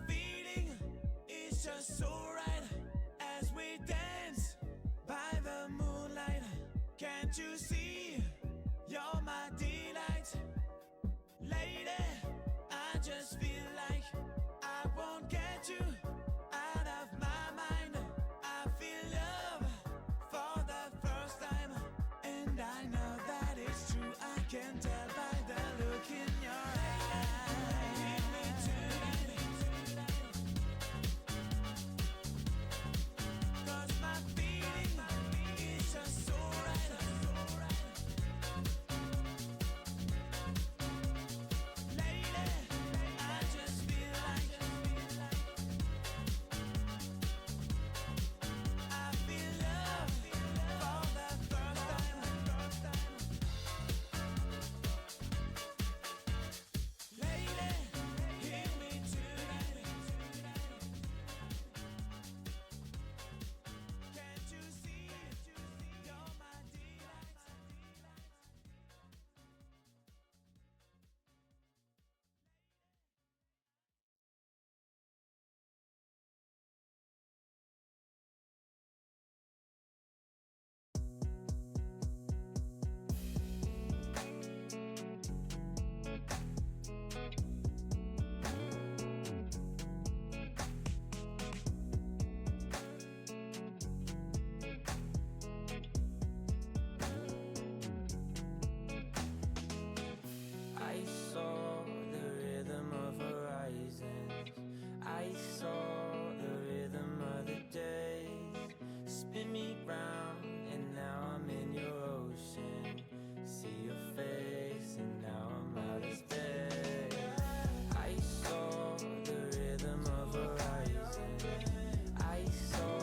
feeling is just so right as we dance by the moonlight. Can't you see you're my delight? Lady, I just feel like I won't get you out of my mind. I feel love for the first time, and I know that it's true. I can tell by the look in your eyes. Give me tonight, 'cause my feeling is just so right. Lady, I just feel like I feel love for the first time. Lady, hear me tonight. Can't you see you're my delight? I saw the rhythm of horizons. I saw the rhythm of the days. Spin me round, and now I'm in your ocean. See your face, and now I'm out of space. I saw the rhythm of horizons. I saw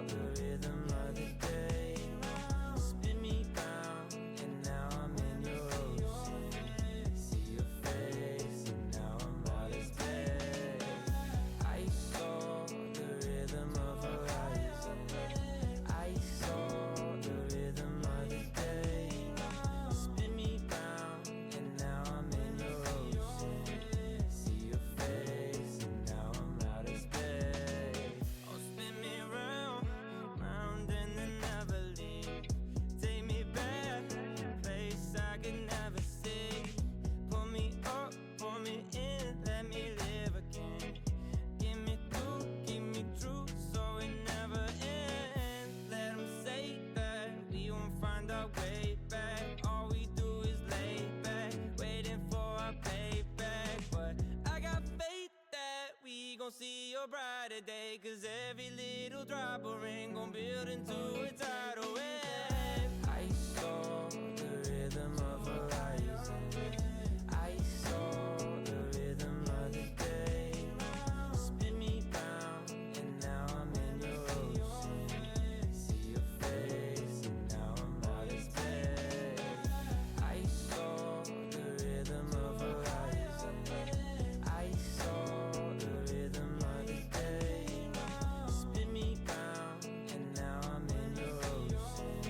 the rhythm of the days. Spin me round, and now I'm in your ocean. See your face, and now I'm out of space. I saw the rhythm of horizon. I saw the rhythm of the day. Spin me round, and now I'm in your ocean. See your face, and now I'm out of space. Oh, spin me round, round and then never leave. Take me back, place I could never see. Pull me up, pull me in, let me live again. Give me true, so it never ends. Let 'em say that we won't find our way back. All we do is lay back, waiting for our payback. But I got faith that we gon' see your brighter day, 'cause every little drop of rain gon' build into a tidal wave. I saw the rhythm of horizon. I saw the rhythm of the day. Spin me round, and now I'm in your ocean. See your face, and now I'm out of space. I saw the rhythm of horizon. I saw the rhythm of the day. Spin me round, and now I'm in your ocean.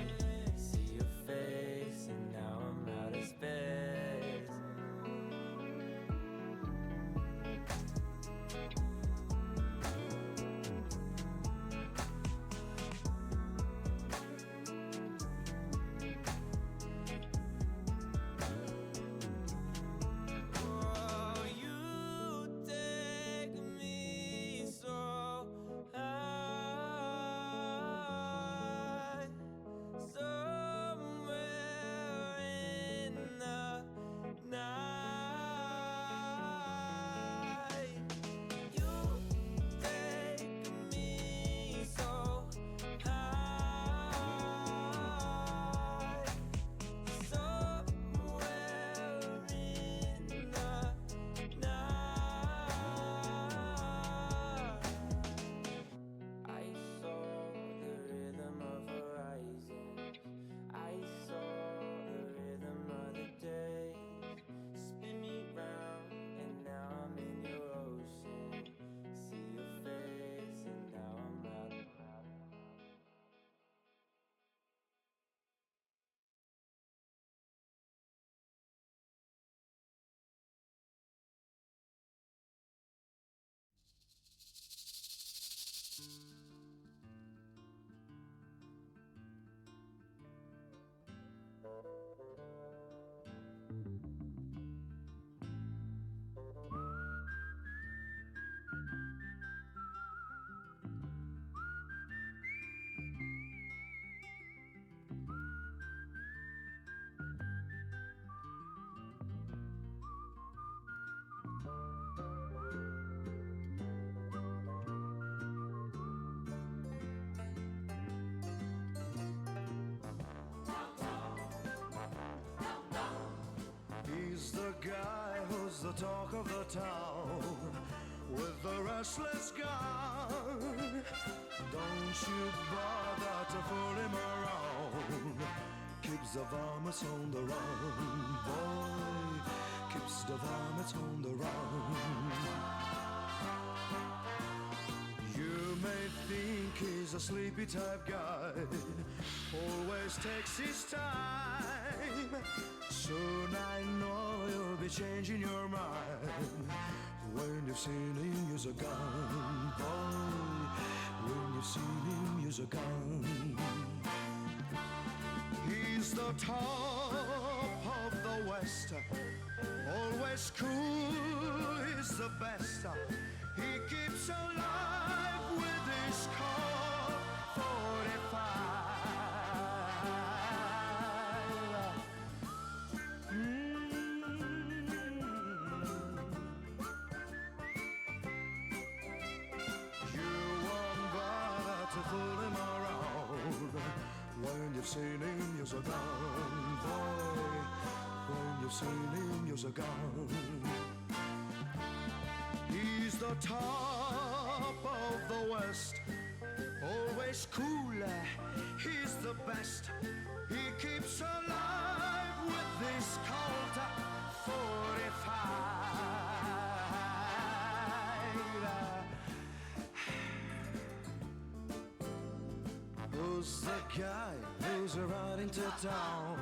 guy who's the talk of the town with the restless gun. Don't you bother to fool him around. Keeps the varmints on the run, boy. Keeps the varmints on the run. You may think he's a sleepy type guy, always takes his time. Soon I know you'll be changing your mind when you've seen him use a gun, boy. When you've seen him use a gun. He's the top of the West, always cool, he's the best. He keeps alive with his Colt 45. You won't bother to fool him around when you've seen him use a gun, boy. When you've seen him use a gun. He's the top of the West, always cool, he's the best. He keeps alive with this Colt 45. Who's the guy who's riding to town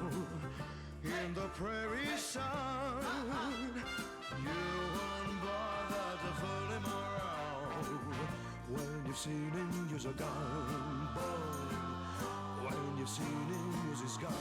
in the prairie sun? You won't bother to fool him around when you've seen him use a gun, boy. When you've seen him use his gun.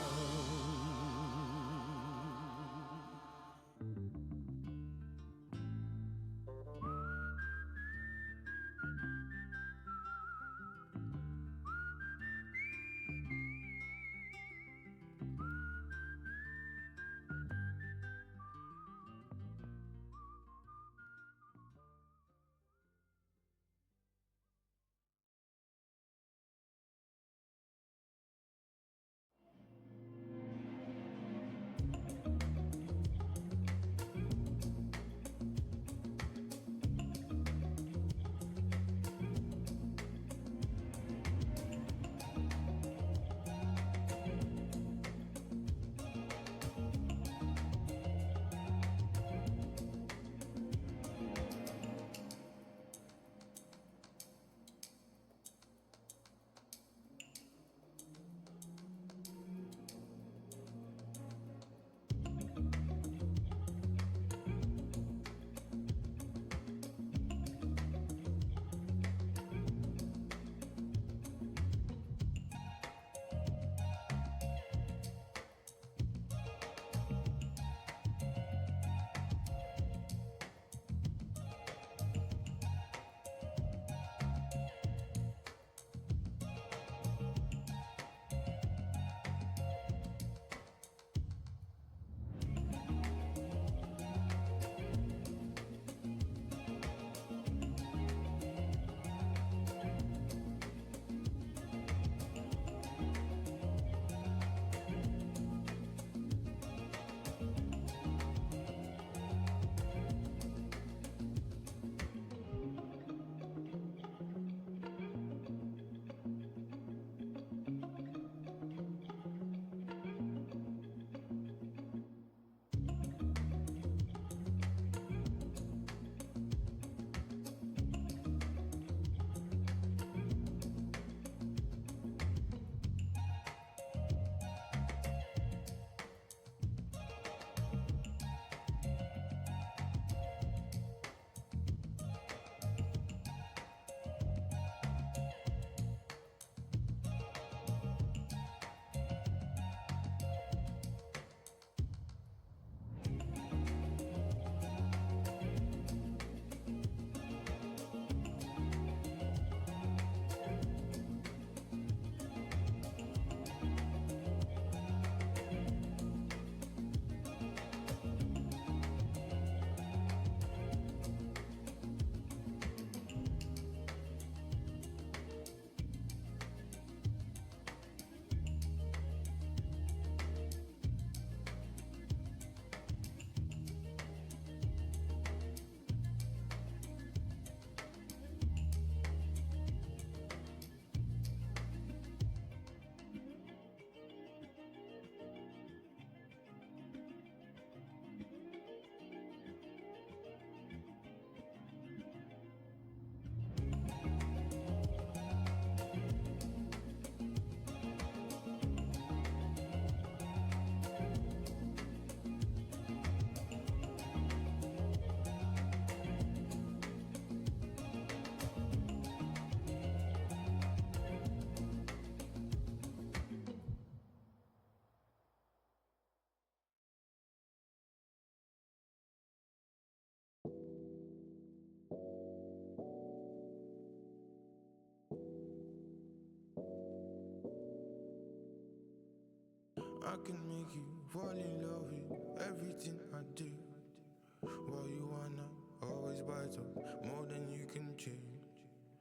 I can make you fall in love with everything I do. While you wanna always bite up more than you can chew.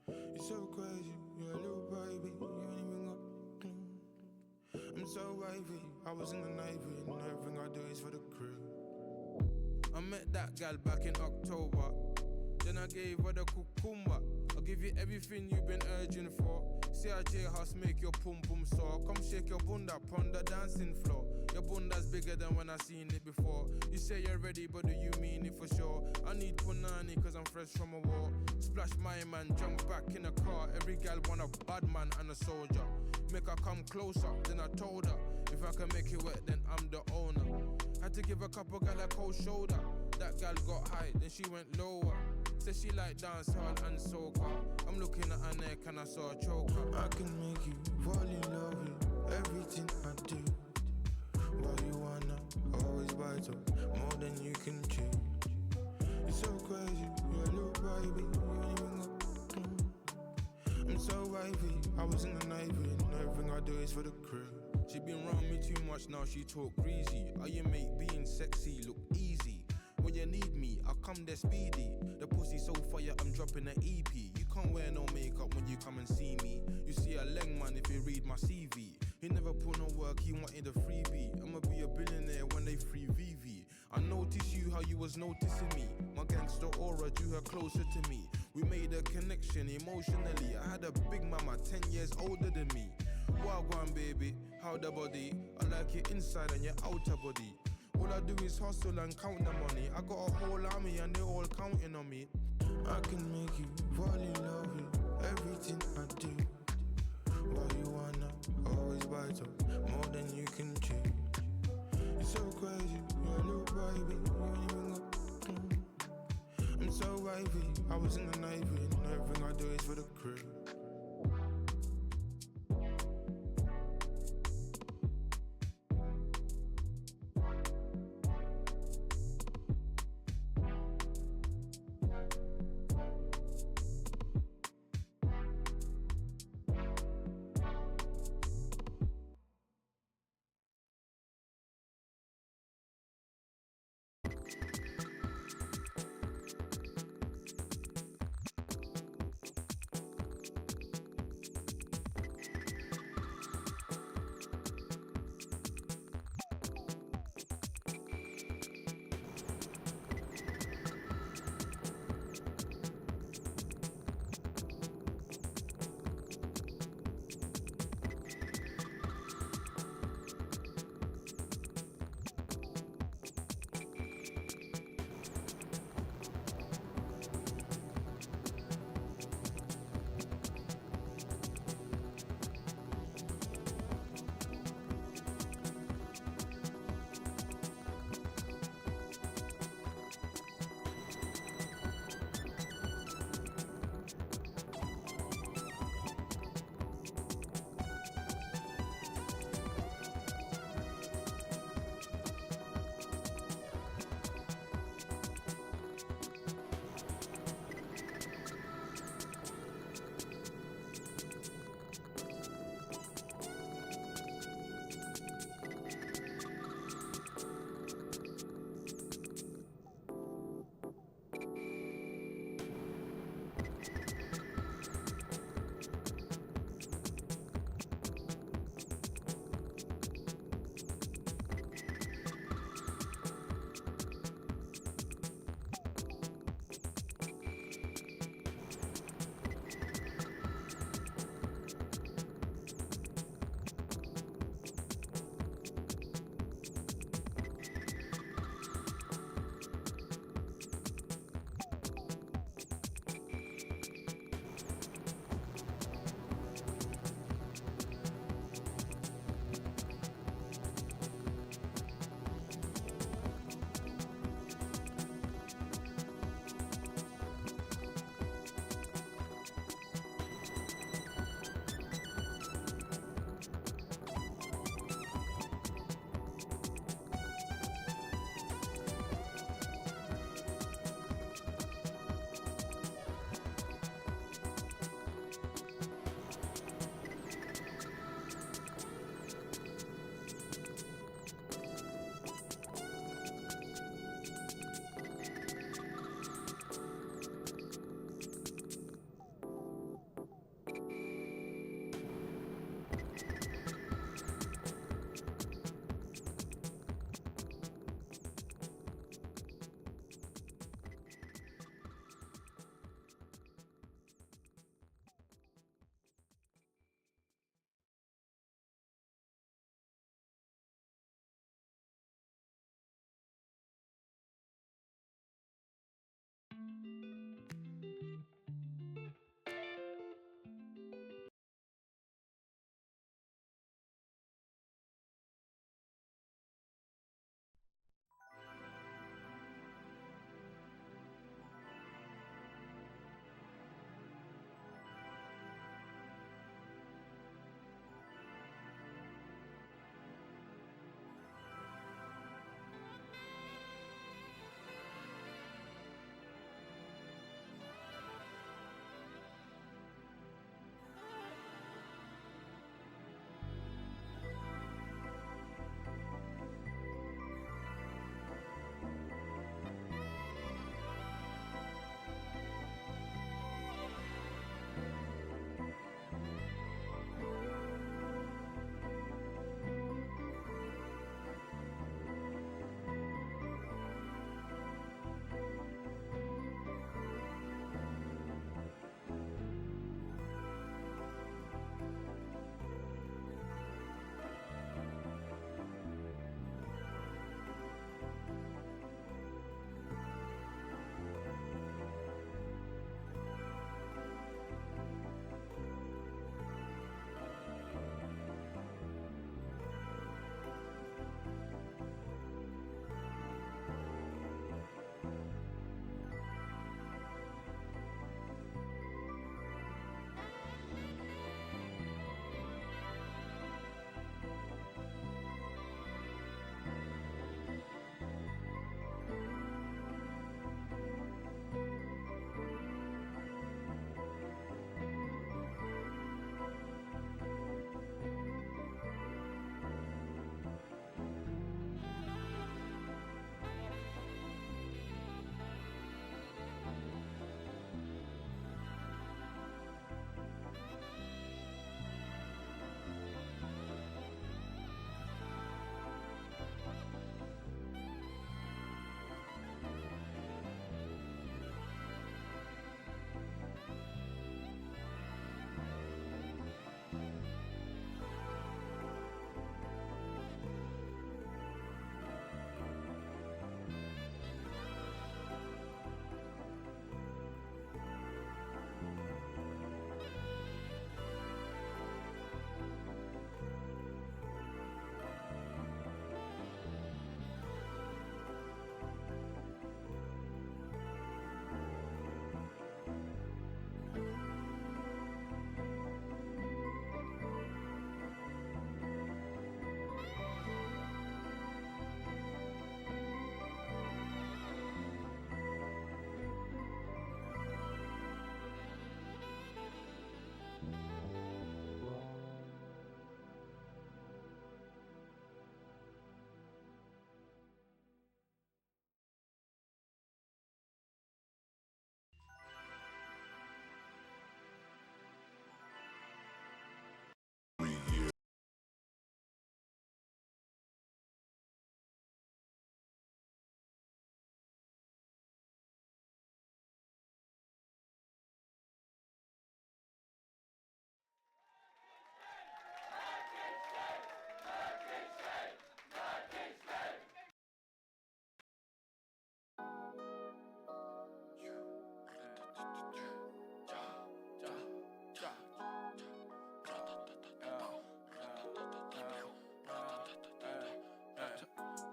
You're so crazy, you're a little baby, you ain't even got a clue. I'm so wavy, I was in the Navy and everything I do is for the crew. I met that gal back in October, then I gave her the cucumber. I'll give you everything you've been urging for. CIJ house make your pum pum sore. Come shake your bunda on the dancing floor. Your bunda's bigger than when I seen it before. You say you're ready, but do you mean it for sure? I need punani cause I'm fresh from a war. Splash my man, jump back in the car. Every gal want a bad man and a soldier. Make her come closer, then I told her if I can make it wet, then I'm the owner. Had to give a couple gal a cold shoulder. That gal got high, then she went lower. Said she like dance hard and soca. I'm looking at her neck and I saw a choker. I can make you fall in love with everything I do. While you wanna always bite up more than you can chew. You're so crazy, you're a little baby, you ain't even got a clue. I'm so wavy, I was in the Navy and everything I do is for the crew. She been around me too much now, she talk greasy. Are you mate being sexy, look easy. When you need me, I come there speedy. The pussy so fire, I'm dropping an EP. You can't wear no makeup when you come and see me. You see a leg man if you read my CV. He never put no work, he wanted a freebie. I'ma be a billionaire when they free VV. I noticed you how you was noticing me. My gangster aura drew her closer to me. We made a connection emotionally. I had a big mama 10 years older than me. Wild one baby, how the body? I like your inside and your outer body. All I do is hustle and count the money. I got a whole army and they're all counting on me. I can make you fall in love with everything I do. While you wanna always bite up more than you can chew. You're so crazy, you're a little baby, you ain't even got a clue. I'm so wavy, I was in the Navy and everything I do is for the crew.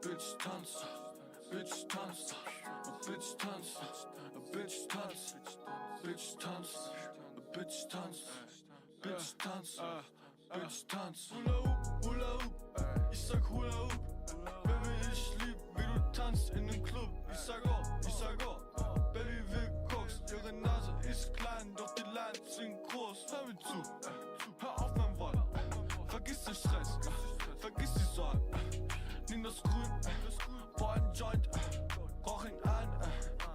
Bitch tanz, Bitch tanz, Bitch tanz, Bitch tanz, Bitch tanz, Bitch tanz, Bitch tanz, Bitch tanz. Hula Hoop, Hula Hoop, ich sag Hula Hoop. Baby, ich lieb, wie du tanzt in den Club. Ich sag oh, Baby, wir guckst, ihre Nase ist klein, doch die Lines sind groß. Hör mir zu, hör auf mein Wort. Vergiss den Stress, vergiss die Sorgen. Nimm das Grün, boah ein Joint, rauch ihn ein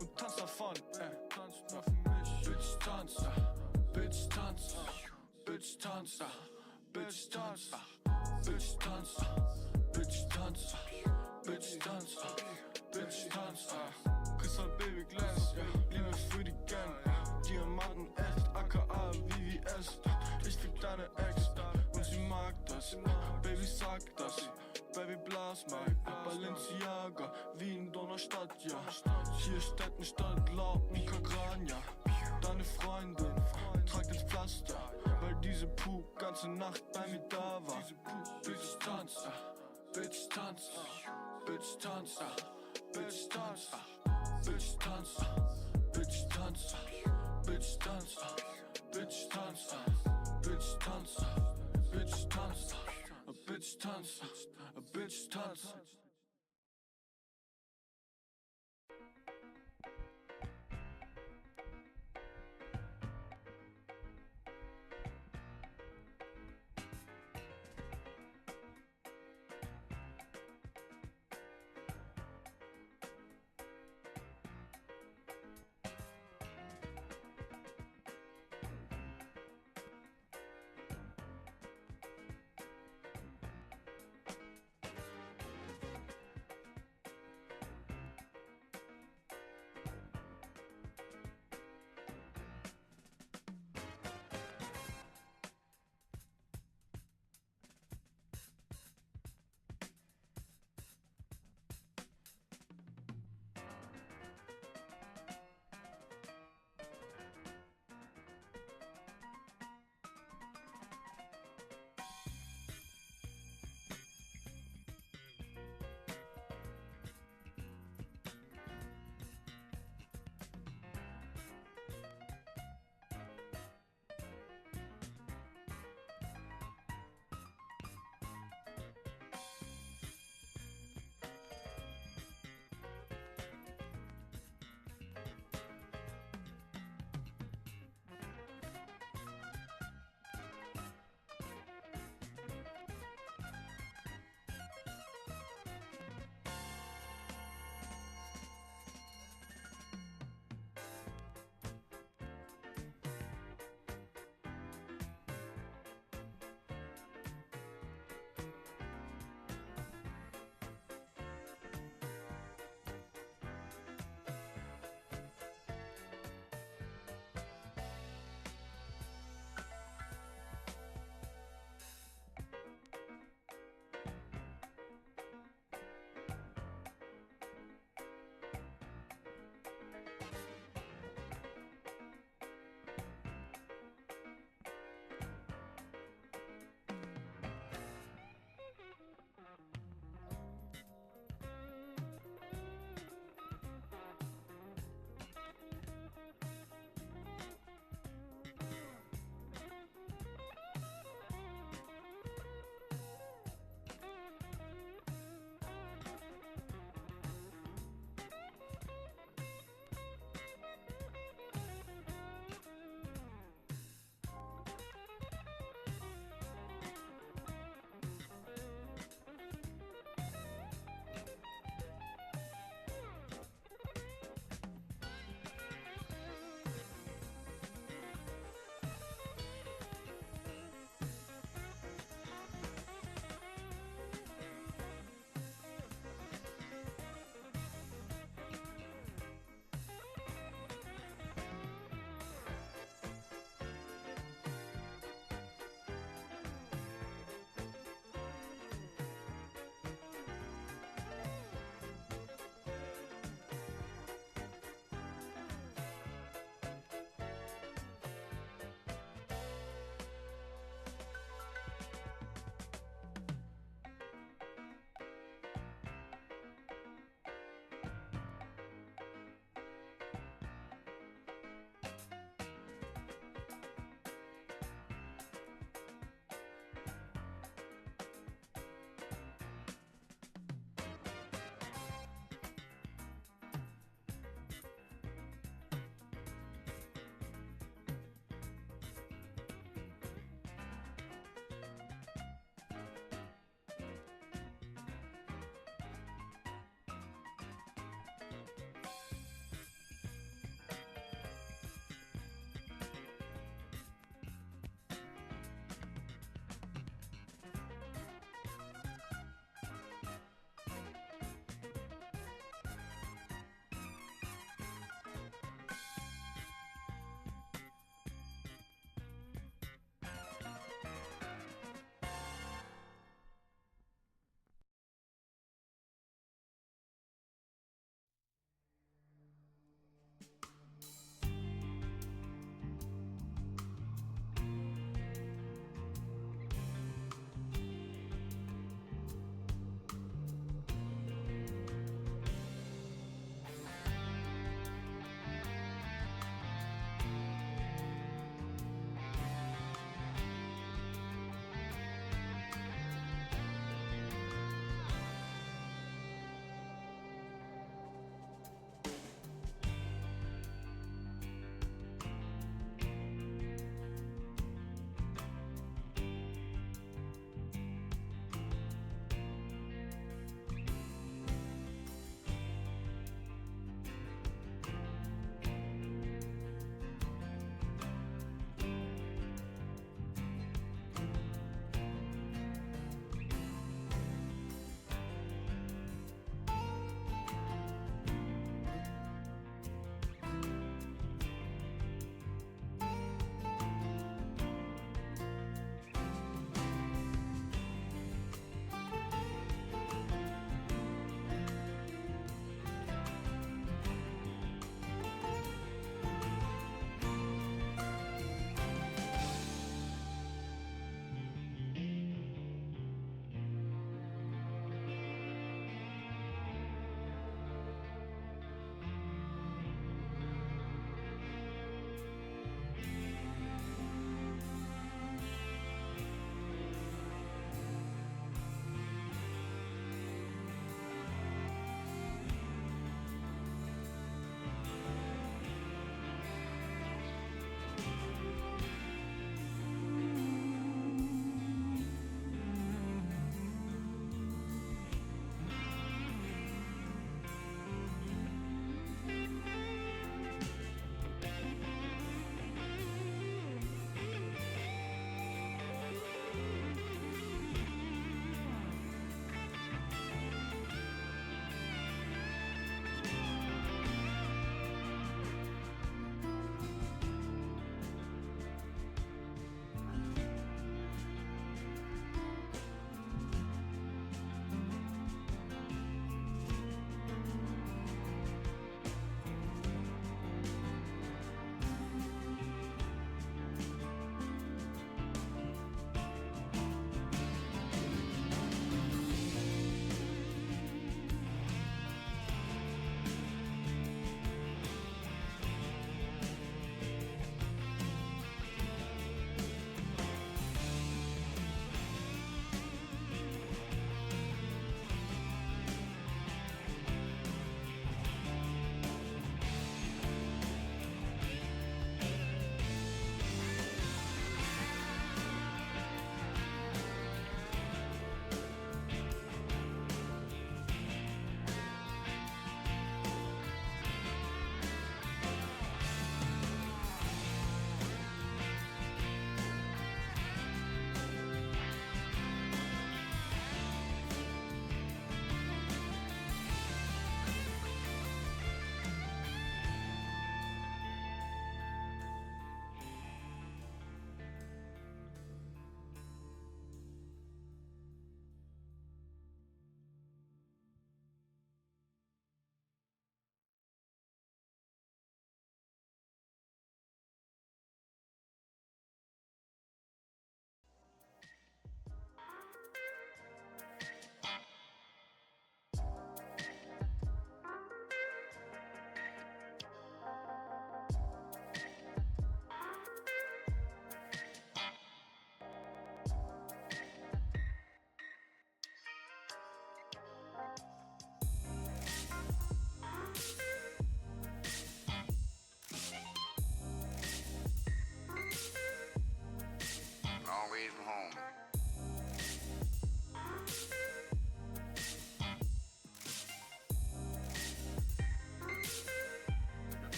und tanz davon. Tanz nur für mich. Bitch tanz, Bitch tanz, Bitch tanz, Bitch tanz, Bitch tanz, Bitch tanz, Bitch tanz, Bitch tanz. Crystal Baby Glass, Liebe für die Gang. Diamanten echt, aka VVS. Ich fick deine Ex und sie mag das. Baby sag das, Baby blas mal. Balenciaga, wie in Donnerstadt, ja. Hier Städtenstadt, Laupen, Kagranja. Deine Freundin tragt jetzt Pflaster, weil diese Puh ganze Nacht bei mir da war. Bitch tanz, Bitch tanz, Bitch tanz, Bitch tanz, Bitch tanz, Bitch tanz, Bitch tanz, Bitch tanz, Bitch tanz, Bitch tanz, Bitch tanz, Bitch tanz.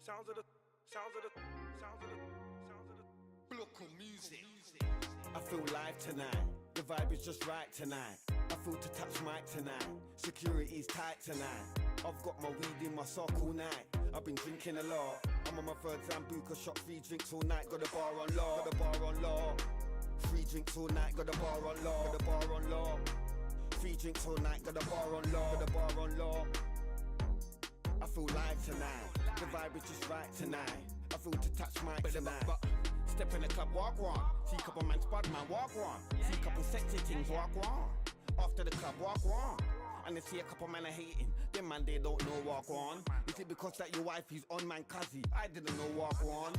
Sounds of the local music. I feel live tonight, the vibe is just right tonight. I feel to touch mic tonight, security's tight tonight. I've got my weed in my sock all night, I've been drinking a lot. I'm on my third Zambuca shot, 3 drinks all night, got a bar on law, got a bar on law. 3 drinks all night, got a bar on law, got a bar on law. 3 drinks all night, got a bar on law, got a bar on law. I feel live tonight, the vibe is just right tonight. I feel to touch mic tonight. Step in the club, walk one. See a couple man spud man, walk one. See a couple sexy things, walk one. After the club, walk one. And they see a couple man are hating. Them man, they don't know walk on. Is it because that your wife is on man cuzzy? I didn't know walk on.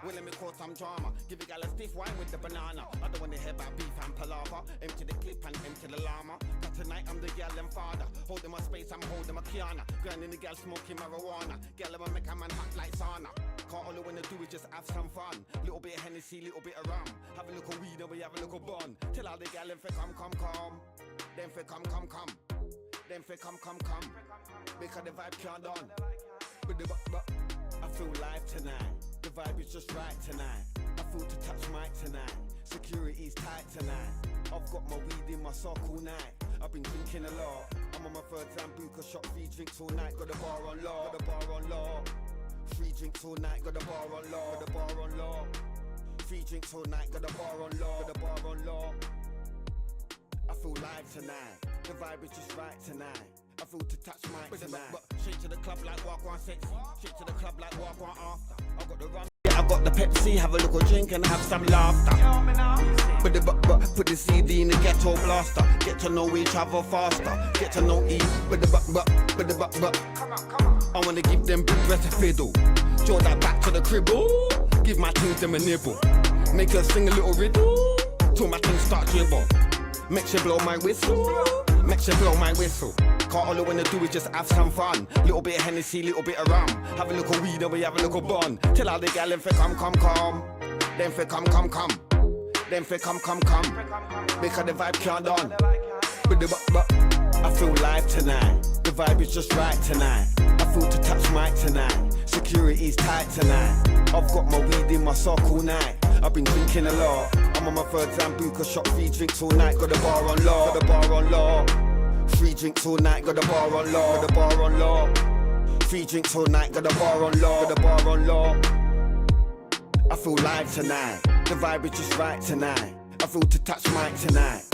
Well, let me call some drama. Give a gal a stiff wine with the banana. I don't want to hear about beef and palaver. Empty the clip and empty the llama. But tonight I'm the gal and father. Holding my space, I'm holding my Kiana. Grinding the gal smoking marijuana. Gal I'ma make a man hot like sauna. Can't all I wanna do is just have some fun. Little bit of Hennessy, little bit of rum. Have a little weed and we have a little bun. Tell all the gal them fi come. Them fi come. Them fi come. Because the vibe can't done. But I feel live tonight. The vibe is just right tonight. I feel to touch mic tonight. Security's tight tonight. I've got my weed in my sock all night. I've been drinking a lot. I'm on my third Zambuca shot, 3 drinks all night. Got a bar on law, got a bar on law. 3 drinks all night, got a bar on law, got a bar on law. 3 drinks all night, got a bar on law, got a bar on law. I feel live tonight, the vibe is just right tonight. I feel to touch mic tonight. Straight to the club like walk one sexy. Straight to the club like walk one after. I got the rum, yeah, I got the Pepsi. Have a little drink and have some laughter. Put the CD in the ghetto blaster. Get to know each other faster. Get to know each. Come on. I wanna give them big breath of fiddle. Draw that back to the cribble. Give my things them a nibble. Make her sing a little riddle. Till my things start dribble. Make sure blow my whistle. Make sure blow my whistle. Can't all I wanna do is just have some fun. Little bit of Hennessy, little bit of rum. Have a little weed and we have a little bun. Tell all the gal them fi come. Them fi come. Them fi come. Because the vibe can't done. I feel live tonight. The vibe is just right tonight. I feel to touch mic tonight. Security's tight tonight. I've got my weed in my sock all night. I've been drinking a lot. I'm on my third Zambuca shot, 3 drinks all night. Got a bar on law, got a bar on law. 3 drinks all night, got a bar on law, got a bar on law. 3 drinks all night, got a bar on law, got a bar on law. I feel live tonight. The vibe is just right tonight. I feel to touch mic tonight.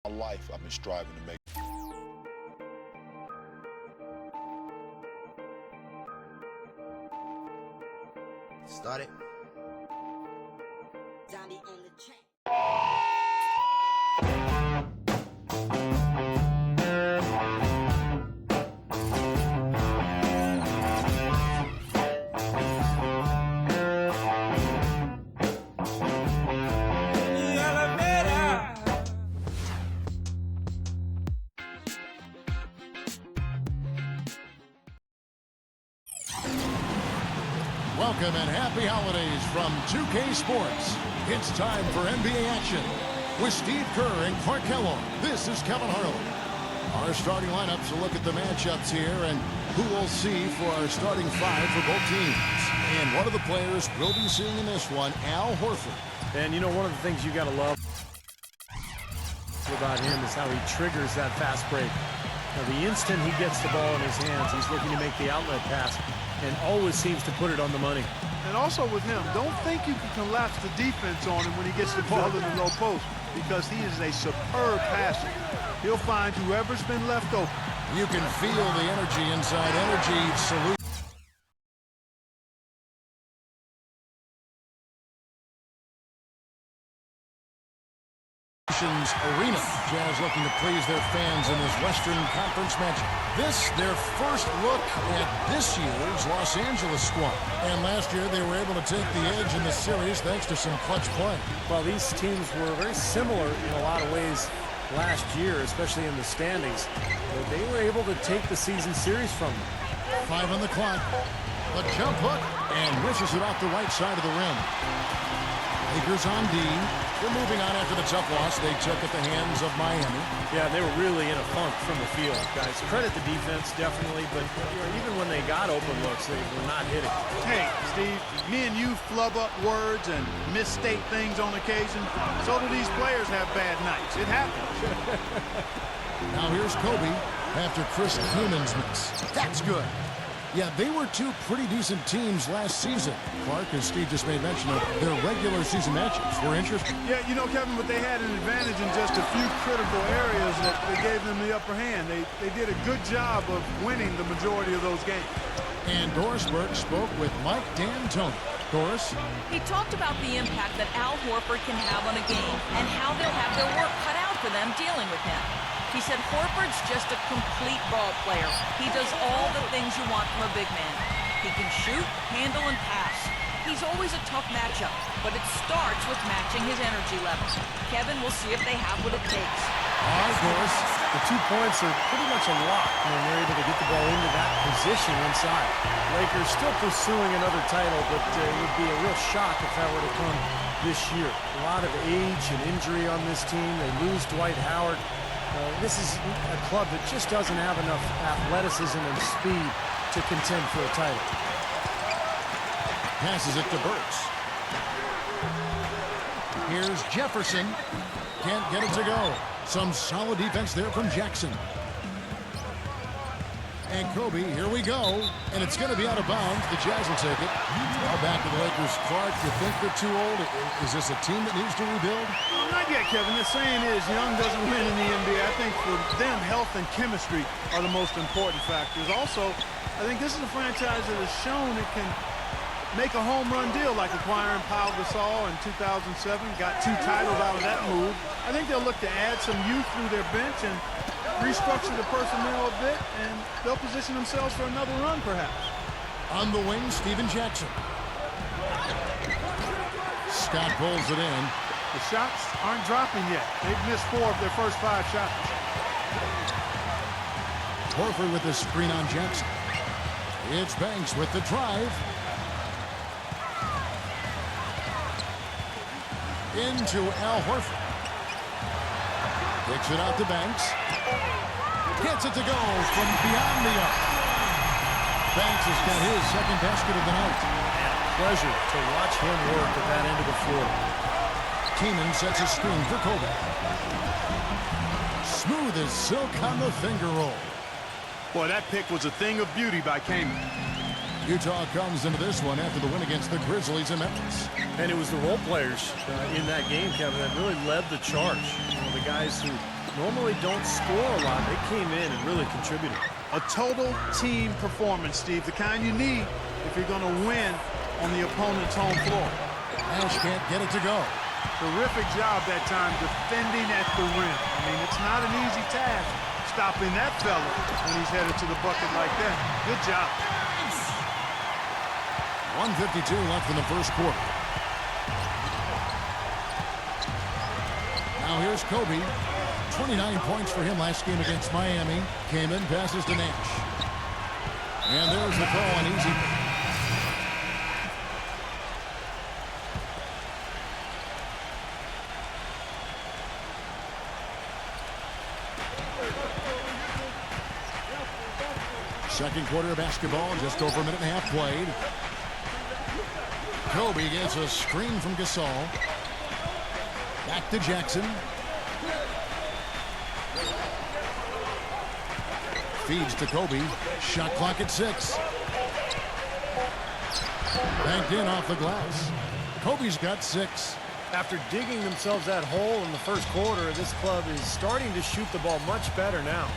My life, I've been striving to make. Start it. Welcome and happy holidays from 2K Sports. It's time for NBA action with Steve Kerr and Clark Kellogg. This is Kevin Harlan. Our starting lineups will look at the matchups here and who we'll see for our starting five for both teams. And one of the players we'll be seeing in this one, Al Horford. And you know, one of the things you got to love about him is how he triggers that fast break. Now, the instant he gets the ball in his hands, he's looking to make the outlet pass and always seems to put it on the money. And also with him, don't think you can collapse the defense on him when he gets the ball in the low post, because he is a superb passer. He'll find whoever's been left open. You can feel the energy inside. Energy Solutions Arena. Jazz looking to please their fans in this Western Conference match. This, their first look at this year's Los Angeles squad. And last year, they were able to take the edge in the series thanks to some clutch play. Well, these teams were very similar in a lot of ways last year, especially in the standings. But they were able to take the season series from them. 5 on the clock. The jump hook, and wishes it off the right side of the rim. Lakers on D. They're moving on after the tough loss they took at the hands of Miami. Yeah, they were really in a funk from the field, guys. Credit the defense, definitely, but even when they got open looks, they were not hitting. Hey, Steve, me and you flub up words and misstate things on occasion. So do these players have bad nights. It happens. Now here's Kobe after Chris Keenan's miss. That's good. Yeah, they were two pretty decent teams last season. Clark, as Steve just made mention of, their regular season matchups were interesting. Yeah, you know, Kevin, but they had an advantage in just a few critical areas that gave them the upper hand. They did a good job of winning the majority of those games. And Doris Burke spoke with Mike D'Antoni. Doris? He talked about the impact that Al Horford can have on a game and how they'll have their work cut out for them dealing with him. He said Horford's just a complete ball player. He does all the things you want from a big man. He can shoot, handle, and pass. He's always a tough matchup, but it starts with matching his energy level. Kevin, we'll see if they have what it takes. All right, Doris. The 2 points are pretty much a lock when they're able to get the ball into that position inside. Lakers still pursuing another title, but it would be a real shock if that were to come this year. A lot of age and injury on this team. They lose Dwight Howard. This is a club that just doesn't have enough athleticism and speed to contend for a title. Passes it to Burks. Here's Jefferson. Can't get it to go. Some solid defense there from Jackson. And Kobe, here we go. And it's going to be out of bounds. The Jazz will take it. Now back to the Lakers. Clark, you think they're too old? Is this a team that needs to rebuild? Well, not yet, Kevin. The saying is young doesn't win in the NBA. I think for them, health and chemistry are the most important factors. Also, I think this is a franchise that has shown it can make a home run deal, like acquiring Pau Gasol in 2007. Got 2 titles out of that move. I think they'll look to add some youth through their bench and restructure the personnel a bit, and they'll position themselves for another run, perhaps. On the wing, Steven Jackson. Scott pulls it in. The shots aren't dropping yet. They've missed 4 of their first 5 shots. Horford with the screen on Jackson. It's Banks with the drive. Into Al Horford. Kicks it out to Banks. Gets it to go from beyond the arc. Banks has got his second basket of the night. And a pleasure to watch him work at that end of the floor. Keenan sets a screen for Kobe. Smooth as silk on the finger roll. Boy, that pick was a thing of beauty by Kaman. Utah comes into this one after the win against the Grizzlies in Memphis. And it was the role players in that game, Kevin, that really led the charge. The guys who normally don't score a lot, they came in and really contributed. A total team performance, Steve, the kind you need if you're going to win on the opponent's home floor. Nash can't get it to go. Terrific job that time defending at the rim. I mean, it's not an easy task stopping that fella when he's headed to the bucket like that. Good job. 1:52 left in the first quarter. Now here's Kobe. 29 points for him last game against Miami. Came in, passes to Nash. And there's the throw on easy. Second quarter of basketball, just over a minute and a half played. Kobe gets a screen from Gasol. Back to Jackson. Feeds to Kobe. Shot clock at 6. Banked in off the glass. Kobe's got 6. After digging themselves that hole in the first quarter, this club is starting to shoot the ball much better now.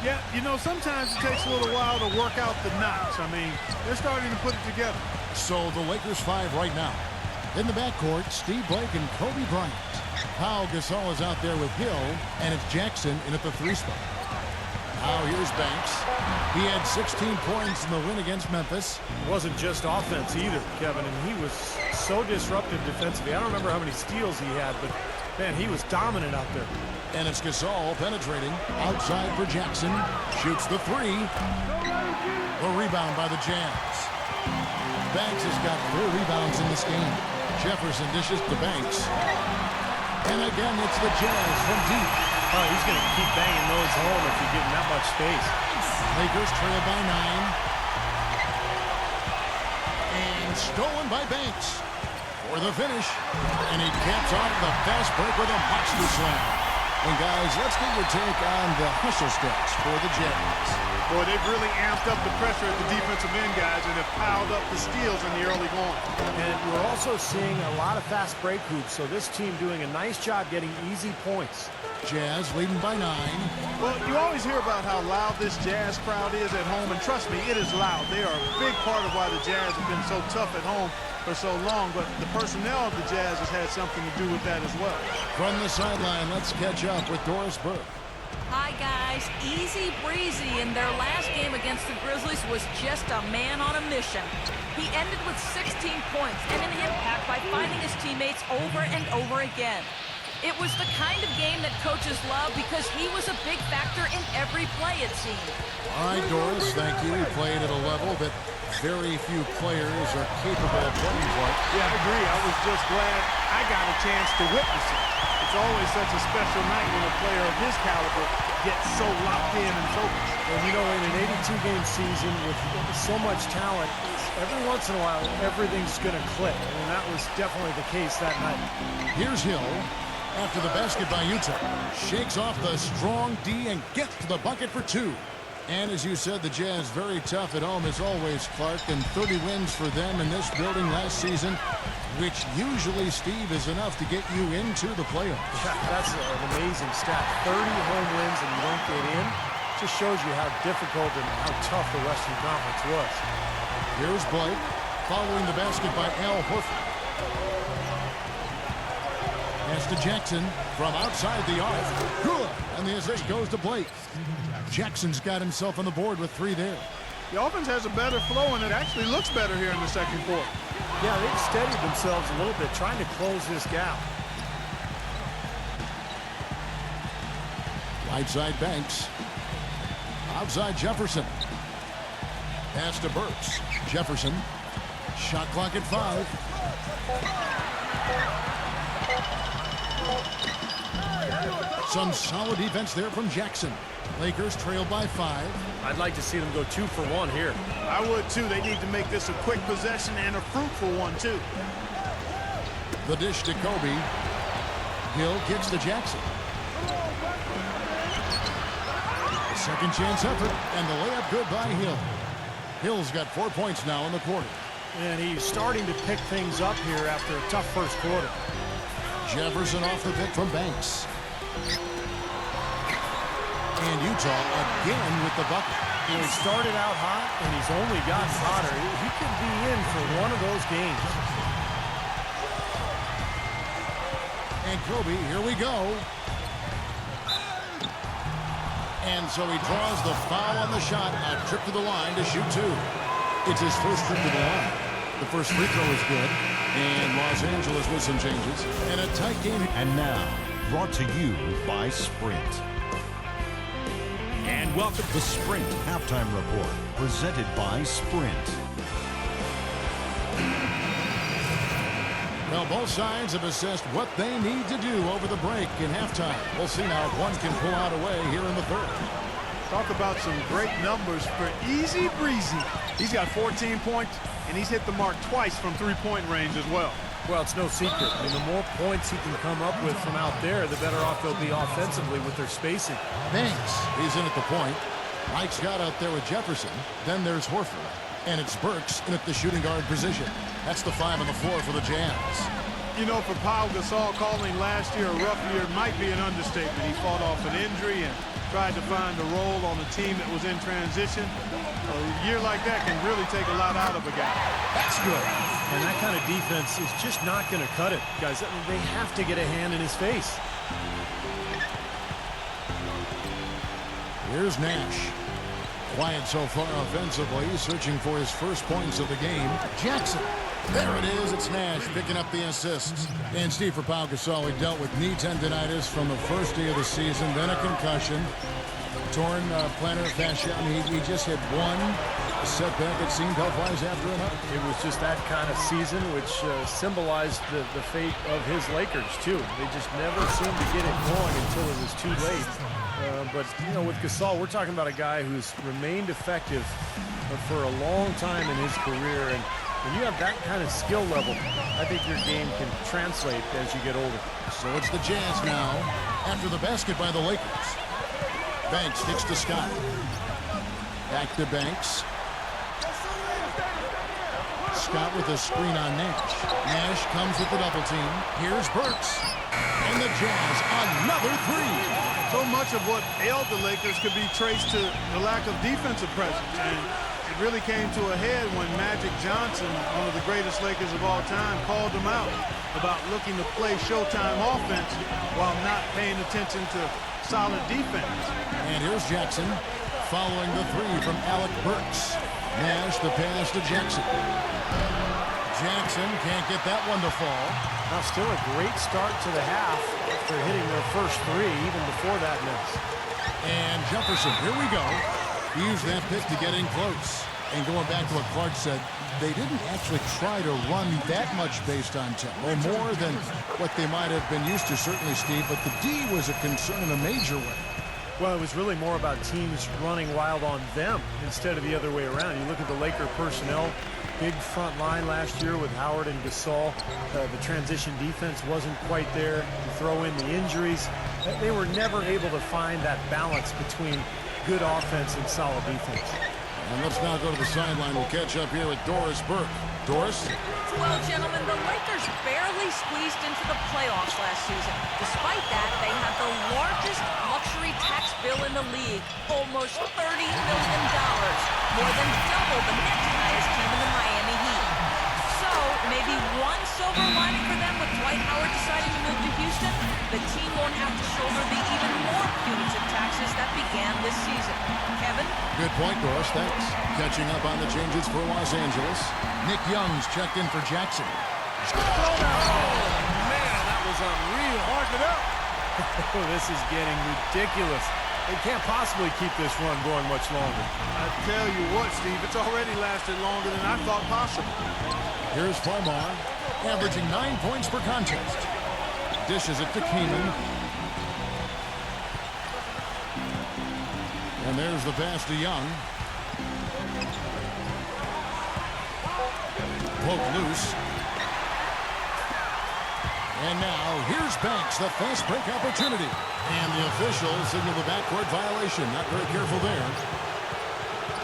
Yeah, you know, sometimes it takes a little while to work out the knots. I mean, they're starting to put it together. So the Lakers 5 right now. In the backcourt, Steve Blake and Kobe Bryant. Pau Gasol is out there with Hill, and it's Jackson in at the 3 spot. Now here's Banks. He had 16 points in the win against Memphis. It wasn't just offense either, Kevin, and he was so disruptive defensively. I don't remember how many steals he had, but, man, he was dominant out there. And it's Gasol penetrating outside for Jackson. Shoots the 3. A rebound by the Jazz. Banks has got 4 rebounds in this game. Jefferson dishes to Banks. And again, it's the Jazz from deep. Oh, he's going to keep banging those home if you give him that much space. Lakers trail by 9. And stolen by Banks for the finish. And he caps off the fast break with a monster slam. And guys, let's get your take on the hustle stats for the Jazz. Boy, they've really amped up the pressure at the defensive end, guys, and have piled up the steals in the early going. And we're also seeing a lot of fast break hoops, so this team doing a nice job getting easy points. Jazz leading by 9. Well, you always hear about how loud this Jazz crowd is at home, and trust me, it is loud. They are a big part of why the Jazz have been so tough at home for so long, but the personnel of the Jazz has had something to do with that as well. From the sideline, let's catch up with Doris Burke. Hi, guys. Easy breezy in their last game against the Grizzlies was just a man on a mission. He ended with 16 points and an impact by finding his teammates over and over again. It was the kind of game that coaches love because he was a big factor in every play, it seemed. All right, Doris, thank you. He played at a level that very few players are capable of playing for. Yeah, I agree. I was just glad I got a chance to witness it. It's always such a special night when a player of his caliber gets so locked in and focused. And you know, in an 82-game season with so much talent, every once in a while, everything's going to click. And that was definitely the case that night. Here's Hill. After the basket by Utah, shakes off the strong D and gets to the bucket for 2. And as you said, the Jazz very tough at home as always, Clark, and 30 wins for them in this building last season, which usually, Steve, is enough to get you into the playoffs. Yeah, that's an amazing stat. 30 home wins and you don't get in. Just shows you how difficult and how tough the Western Conference was. Here's Blake, following the basket by Al Horford. Pass to Jackson from outside the arc. Good. And the assist goes to Blake. Jackson's got himself on the board with 3 there. The offense has a better flow, and it actually looks better here in the second quarter. Yeah, they've steadied themselves a little bit, trying to close this gap. Right side Banks. Outside Jefferson. Pass to Burks. Jefferson. Shot clock at 5. Some solid defense there from Jackson. Lakers trail by 5. I'd like to see them go 2 for 1 here. I would too. They need to make this a quick possession and a fruitful one too. The dish to Kobe. Hill kicks to Jackson. A second chance effort, and the layup good by Hill. Hill's got 4 points now in the quarter. And he's starting to pick things up here after a tough first quarter. Jefferson off the pick from Banks. And Utah again with the bucket. He started out hot, and he's only gotten hotter. He could be in for one of those games. And Kobe, here we go. And so he draws the foul on the shot. A trip to the line to shoot two. It's his first trip to the line. The first free throw is good. And Los Angeles with some changes. And a tight game. And now, brought to you by Sprint. And welcome to the Sprint Halftime Report, presented by Sprint. Well, both sides have assessed what they need to do over the break in halftime. We'll see now if one can pull out away here in the third. Talk about some great numbers for Easy Breezy. He's got 14 points, and he's hit the mark twice from three-point range as well. Well, it's no secret. I mean, the more points he can come up with from out there, the better off they'll be offensively with their spacing. Banks, he's in at the point. Mike Scott out there with Jefferson. Then there's Horford. And it's Burks in at the shooting guard position. That's the 5 on the floor for the Jazz. You know, for Pau Gasol, calling last year a rough year might be an understatement. He fought off an injury and tried to find a role on a team that was in transition. A year like that can really take a lot out of a guy. That's good. And that kind of defense is just not going to cut it, guys. I mean, they have to get a hand in his face. Here's Nash. Quiet so far offensively, searching for his first points of the game. Jackson. There it is. It's Nash picking up the assists. And Steve, for Pau Gasol, he dealt with knee tendonitis from the first day of the season, then a concussion, torn plantar fascia. I mean, he just had one setback, it seemed, health-wise after another. It was just that kind of season, which symbolized the fate of his Lakers, too. They just never seemed to get it going until it was too late. But, you know, with Gasol, we're talking about a guy who's remained effective for a long time in his career. And when you have that kind of skill level, I think your game can translate as you get older. So it's the Jazz now, after the basket by the Lakers. Banks kicks to Scott. Back to Banks. Scott with a screen on Nash. Nash comes with the double team. Here's Burks. And the Jazz, another three. So much of what ailed the Lakers could be traced to the lack of defensive presence. And it really came to a head when Magic Johnson, one of the greatest Lakers of all time, called them out about looking to play Showtime offense while not paying attention to solid defense. And here's Jackson following the three from Alec Burks. Nash the pass to Jackson. Jackson can't get that one to fall. Now still a great start to the half after hitting their first three, even before that miss. And Jefferson, here we go. He used that pick to get in close. And going back to what Clark said, they didn't actually try to run that much based on tempo, more than what they might have been used to, certainly, Steve, but the D was a concern in a major way. Well, it was really more about teams running wild on them instead of the other way around. You look at the Laker personnel, big front line last year with Howard and Gasol. The transition defense wasn't quite there. You throw in the injuries. They were never able to find that balance between good offense and solid defense. And let's now go to the sideline. We'll catch up here with Doris Burke. Doris? Well, gentlemen, the Lakers barely squeezed into the playoffs last season. Despite that, they had the largest luxury tax bill in the league, almost $30 million, more than double the next highest team in the Miami Heat. So, maybe one silver lining for them with Dwight Howard deciding to move to Houston, the team won't have to shoulder the even more punitive taxes that began this season. Kevin? Good point, Doris. Thanks. Catching up on the changes for Los Angeles. Nick Young's checked in for Jackson. Oh, man, that was unreal. Mark it up. This is getting ridiculous. They can't possibly keep this run going much longer. I tell you what, Steve, it's already lasted longer than I thought possible. Here's Farmar, averaging 9 points per contest. Dishes it to Keenan. And there's the pass to Young. Poke loose. And now, here's Banks, the fast break opportunity. And the officials signal the backcourt violation. Not very careful there.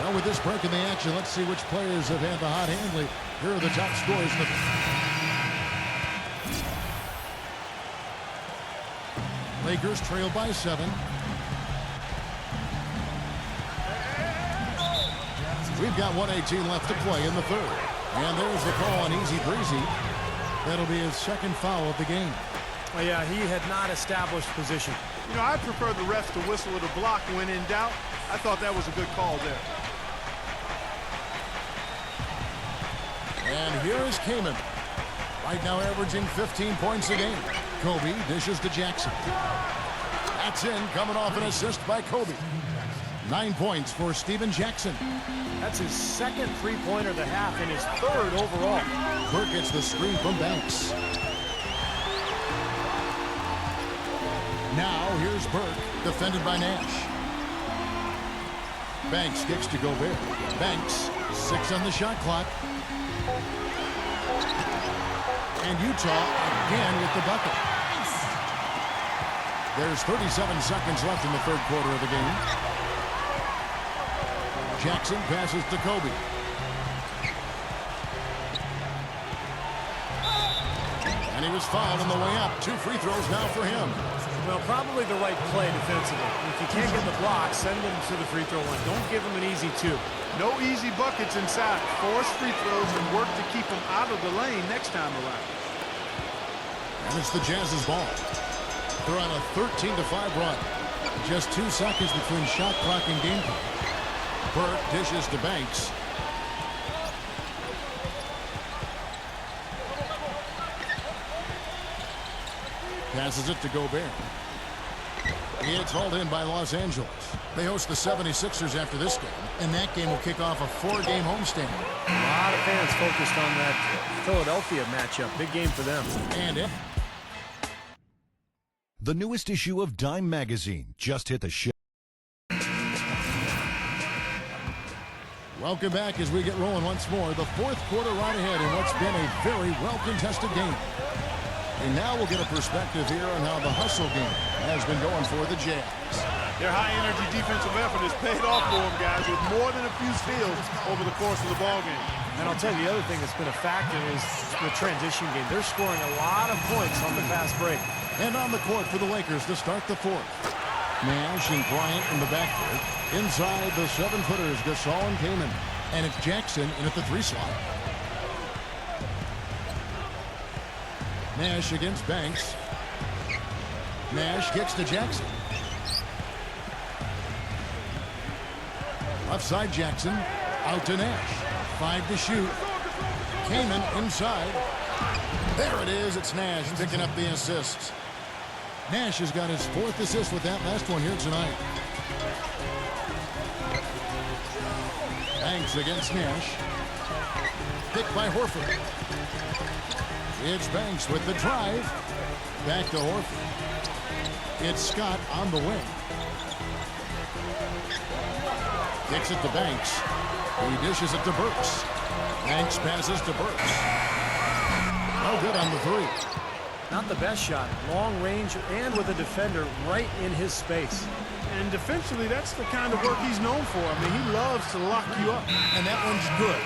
Well, with this break in the action, let's see which players have had the hot hand. Here are the top scorers. Lakers trail by 7. We've got 1:18 left to play in the third. And there's the call on Easy Breezy. That'll be his second foul of the game. Well, yeah, he had not established position. You know, I prefer the refs to whistle at a block when in doubt. I thought that was a good call there. And here is Kamen. Right now averaging 15 points a game. Kobe dishes to Jackson. That's in, coming off an assist by Kobe. 9 points for Steven Jackson. That's his second three-pointer of the half and his third overall. Burke gets the screen from Banks. Now here's Burke, defended by Nash. Banks kicks to Gobert. Banks, 6 on the shot clock. And Utah again with the bucket. There's 37 seconds left in the third quarter of the game. Jackson passes to Kobe. And he was fouled on the way up. 2 free throws now for him. Well, probably the right play defensively. If you can't get the block, send him to the free throw line. Don't give him an easy 2. No easy buckets inside. Force free throws and work to keep him out of the lane next time around. And it's the Jazz's ball. They're on a 13-5 run. Just 2 seconds between shot clock and game clock. Burke dishes to Banks. Passes it to Gobert. It's hauled in by Los Angeles. They host the 76ers after this game, and that game will kick off a 4-game homestand. A lot of fans focused on that Philadelphia matchup. Big game for them. And it. The newest issue of Dime magazine just hit the shelf. Welcome back as we get rolling once more. The fourth quarter right ahead in what's been a very well-contested game. And now we'll get a perspective here on how the hustle game has been going for the Jazz. Their high-energy defensive effort has paid off for them, guys, with more than a few steals over the course of the ballgame. And I'll tell you, the other thing that's been a factor is the transition game. They're scoring a lot of points on the fast break. And on the court for the Lakers to start the fourth. Nash and Bryant in the backcourt. Inside the 7-footers, Gasol and Kamen. And it's Jackson in at the 3 slot. Nash against Banks. Nash kicks to Jackson. Left side Jackson. Out to Nash. 5 to shoot. Kamen inside. There it is. It's Nash picking up the assists. Nash has got his 4th assist with that last one here tonight. Banks against Nash. Picked by Horford. It's Banks with the drive. Back to Horford. It's Scott on the wing. Kicks it to Banks. He dishes it to Burks. Banks passes to Burks. No good on the 3. Not the best shot. Long range and with a defender right in his space. And defensively, that's the kind of work he's known for. I mean, he loves to lock you up. And that one's good.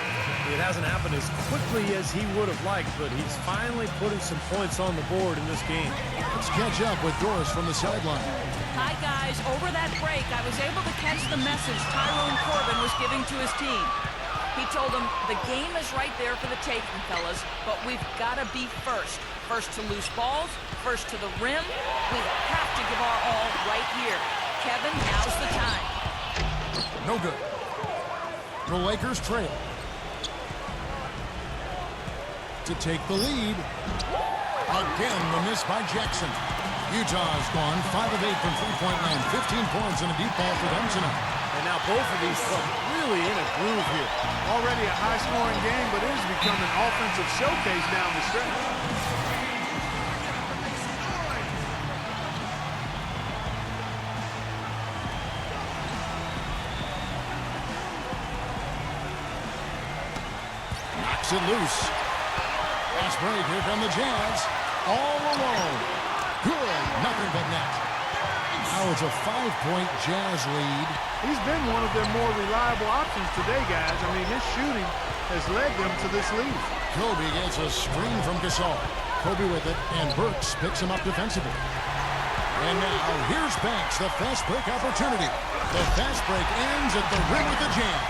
It hasn't happened as quickly as he would have liked, but he's finally putting some points on the board in this game. Let's catch up with Doris from the sideline. Hi, guys. Over that break, I was able to catch the message Tyrone Corbin was giving to his team. He told them, the game is right there for the taking, fellas, but we've got to be first. First to loose balls, first to the rim. We have to give our all right here. Kevin, now's the time. No good. The Lakers trail. To take the lead. Again, the miss by Jackson. Utah's gone 5 of 8 from three-point land. 15 points and a deep ball for them tonight. And now both of these clubs really in a groove here. Already a high-scoring game, but it has become an offensive showcase down the stretch. Knocks it loose. Fast break. Here come the Jazz. All alone. Good. Nothing but net. Now it's a 5-point Jazz lead. He's been one of their more reliable options today, guys. I mean, his shooting has led them to this lead. Kobe gets a screen from Gasol. Kobe with it, and Burks picks him up defensively. And now here's Banks, the fast break opportunity. The fast break ends at the rim with the jam.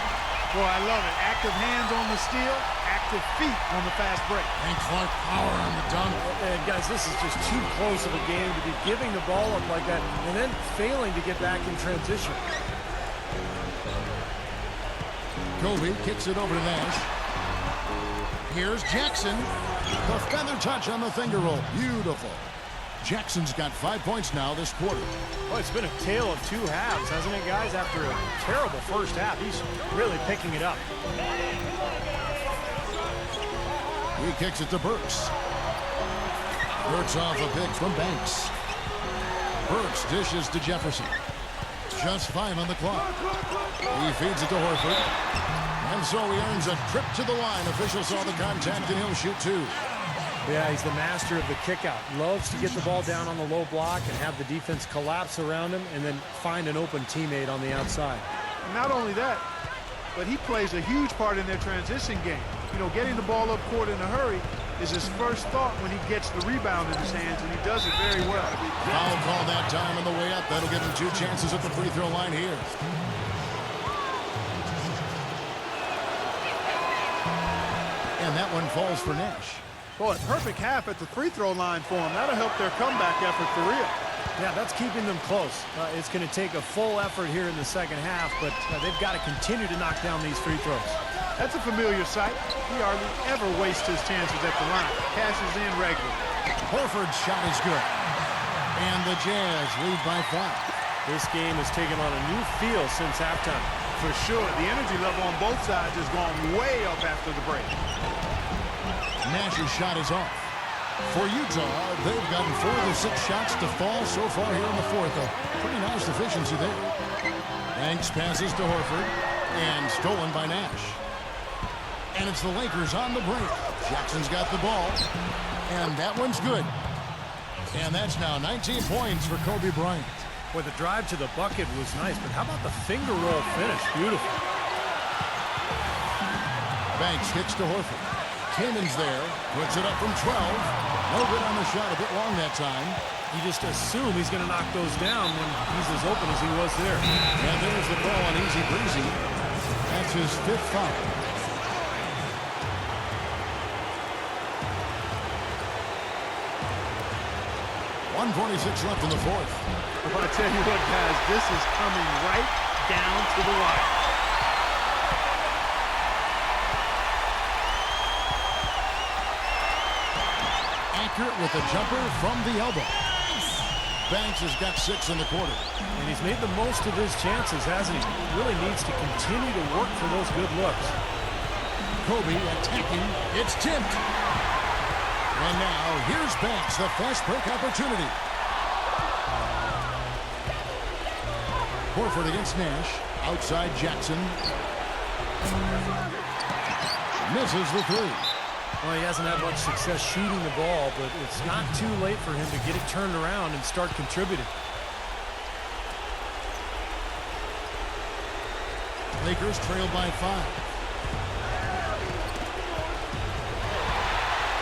Boy, I love it. Active hands on the steal, active feet on the fast break. And Clark power on the dunk. And guys, this is just too close of a game to be giving the ball up like that and then failing to get back in transition. Kobe kicks it over to Nash. Here's Jackson. The feather touch on the finger roll. Beautiful. Jackson's got 5 points now this quarter. Well, it's been a tale of two halves, hasn't it, guys? After a terrible first half, he's really picking it up. He kicks it to Burks. Burks off a pick from Banks. Burks dishes to Jefferson. Just 5 on the clock. He feeds it to Horford. And so he earns a trip to the line. Officials saw the contact, and he'll shoot 2. Yeah, he's the master of the kickout. Loves to get the ball down on the low block and have the defense collapse around him and then find an open teammate on the outside. Not only that, but he plays a huge part in their transition game. You know, getting the ball up court in a hurry is his first thought when he gets the rebound in his hands, and he does it very well. Foul call that time on the way up. That'll give him 2 chances at the free throw line here. And that one falls for Nash. Boy, perfect half at the free throw line for him. That'll help their comeback effort for real. Yeah, that's keeping them close. It's going to take a full effort here in the second half, but they've got to continue to knock down these free throws. That's a familiar sight. He hardly ever wastes his chances at the line. Cashes in regularly. Horford's shot is good. And the Jazz lead by 5. This game has taken on a new feel since halftime. For sure, the energy level on both sides has gone way up after the break. Nash's shot is off. For Utah, they've gotten 4 of the 6 shots to fall so far here in the fourth. A pretty nice efficiency there. Banks passes to Horford, and stolen by Nash. And it's the Lakers on the break. Jackson's got the ball, and that one's good. And that's now 19 points for Kobe Bryant. Boy, the drive to the bucket was nice, but how about the finger roll finish? Beautiful. Banks hits to Horford. Kaman's there, puts it up from 12. No good on the shot, a bit long that time. You just assume he's going to knock those down when he's as open as he was there. And there's the ball on easy breezy. That's his 5th foul. .146 left in the fourth. Well, I tell you what, guys, this is coming right down to the wire. Accurate with a jumper from the elbow. Banks has got 6 in the quarter. And he's made the most of his chances, hasn't he? He really needs to continue to work for those good looks. Kobe attacking. It's tipped. And now here's Banks, the fast break opportunity. Horford against Nash. Outside Jackson. Misses the 3. Well, he hasn't had much success shooting the ball, but it's not too late for him to get it turned around and start contributing. Lakers trail by 5.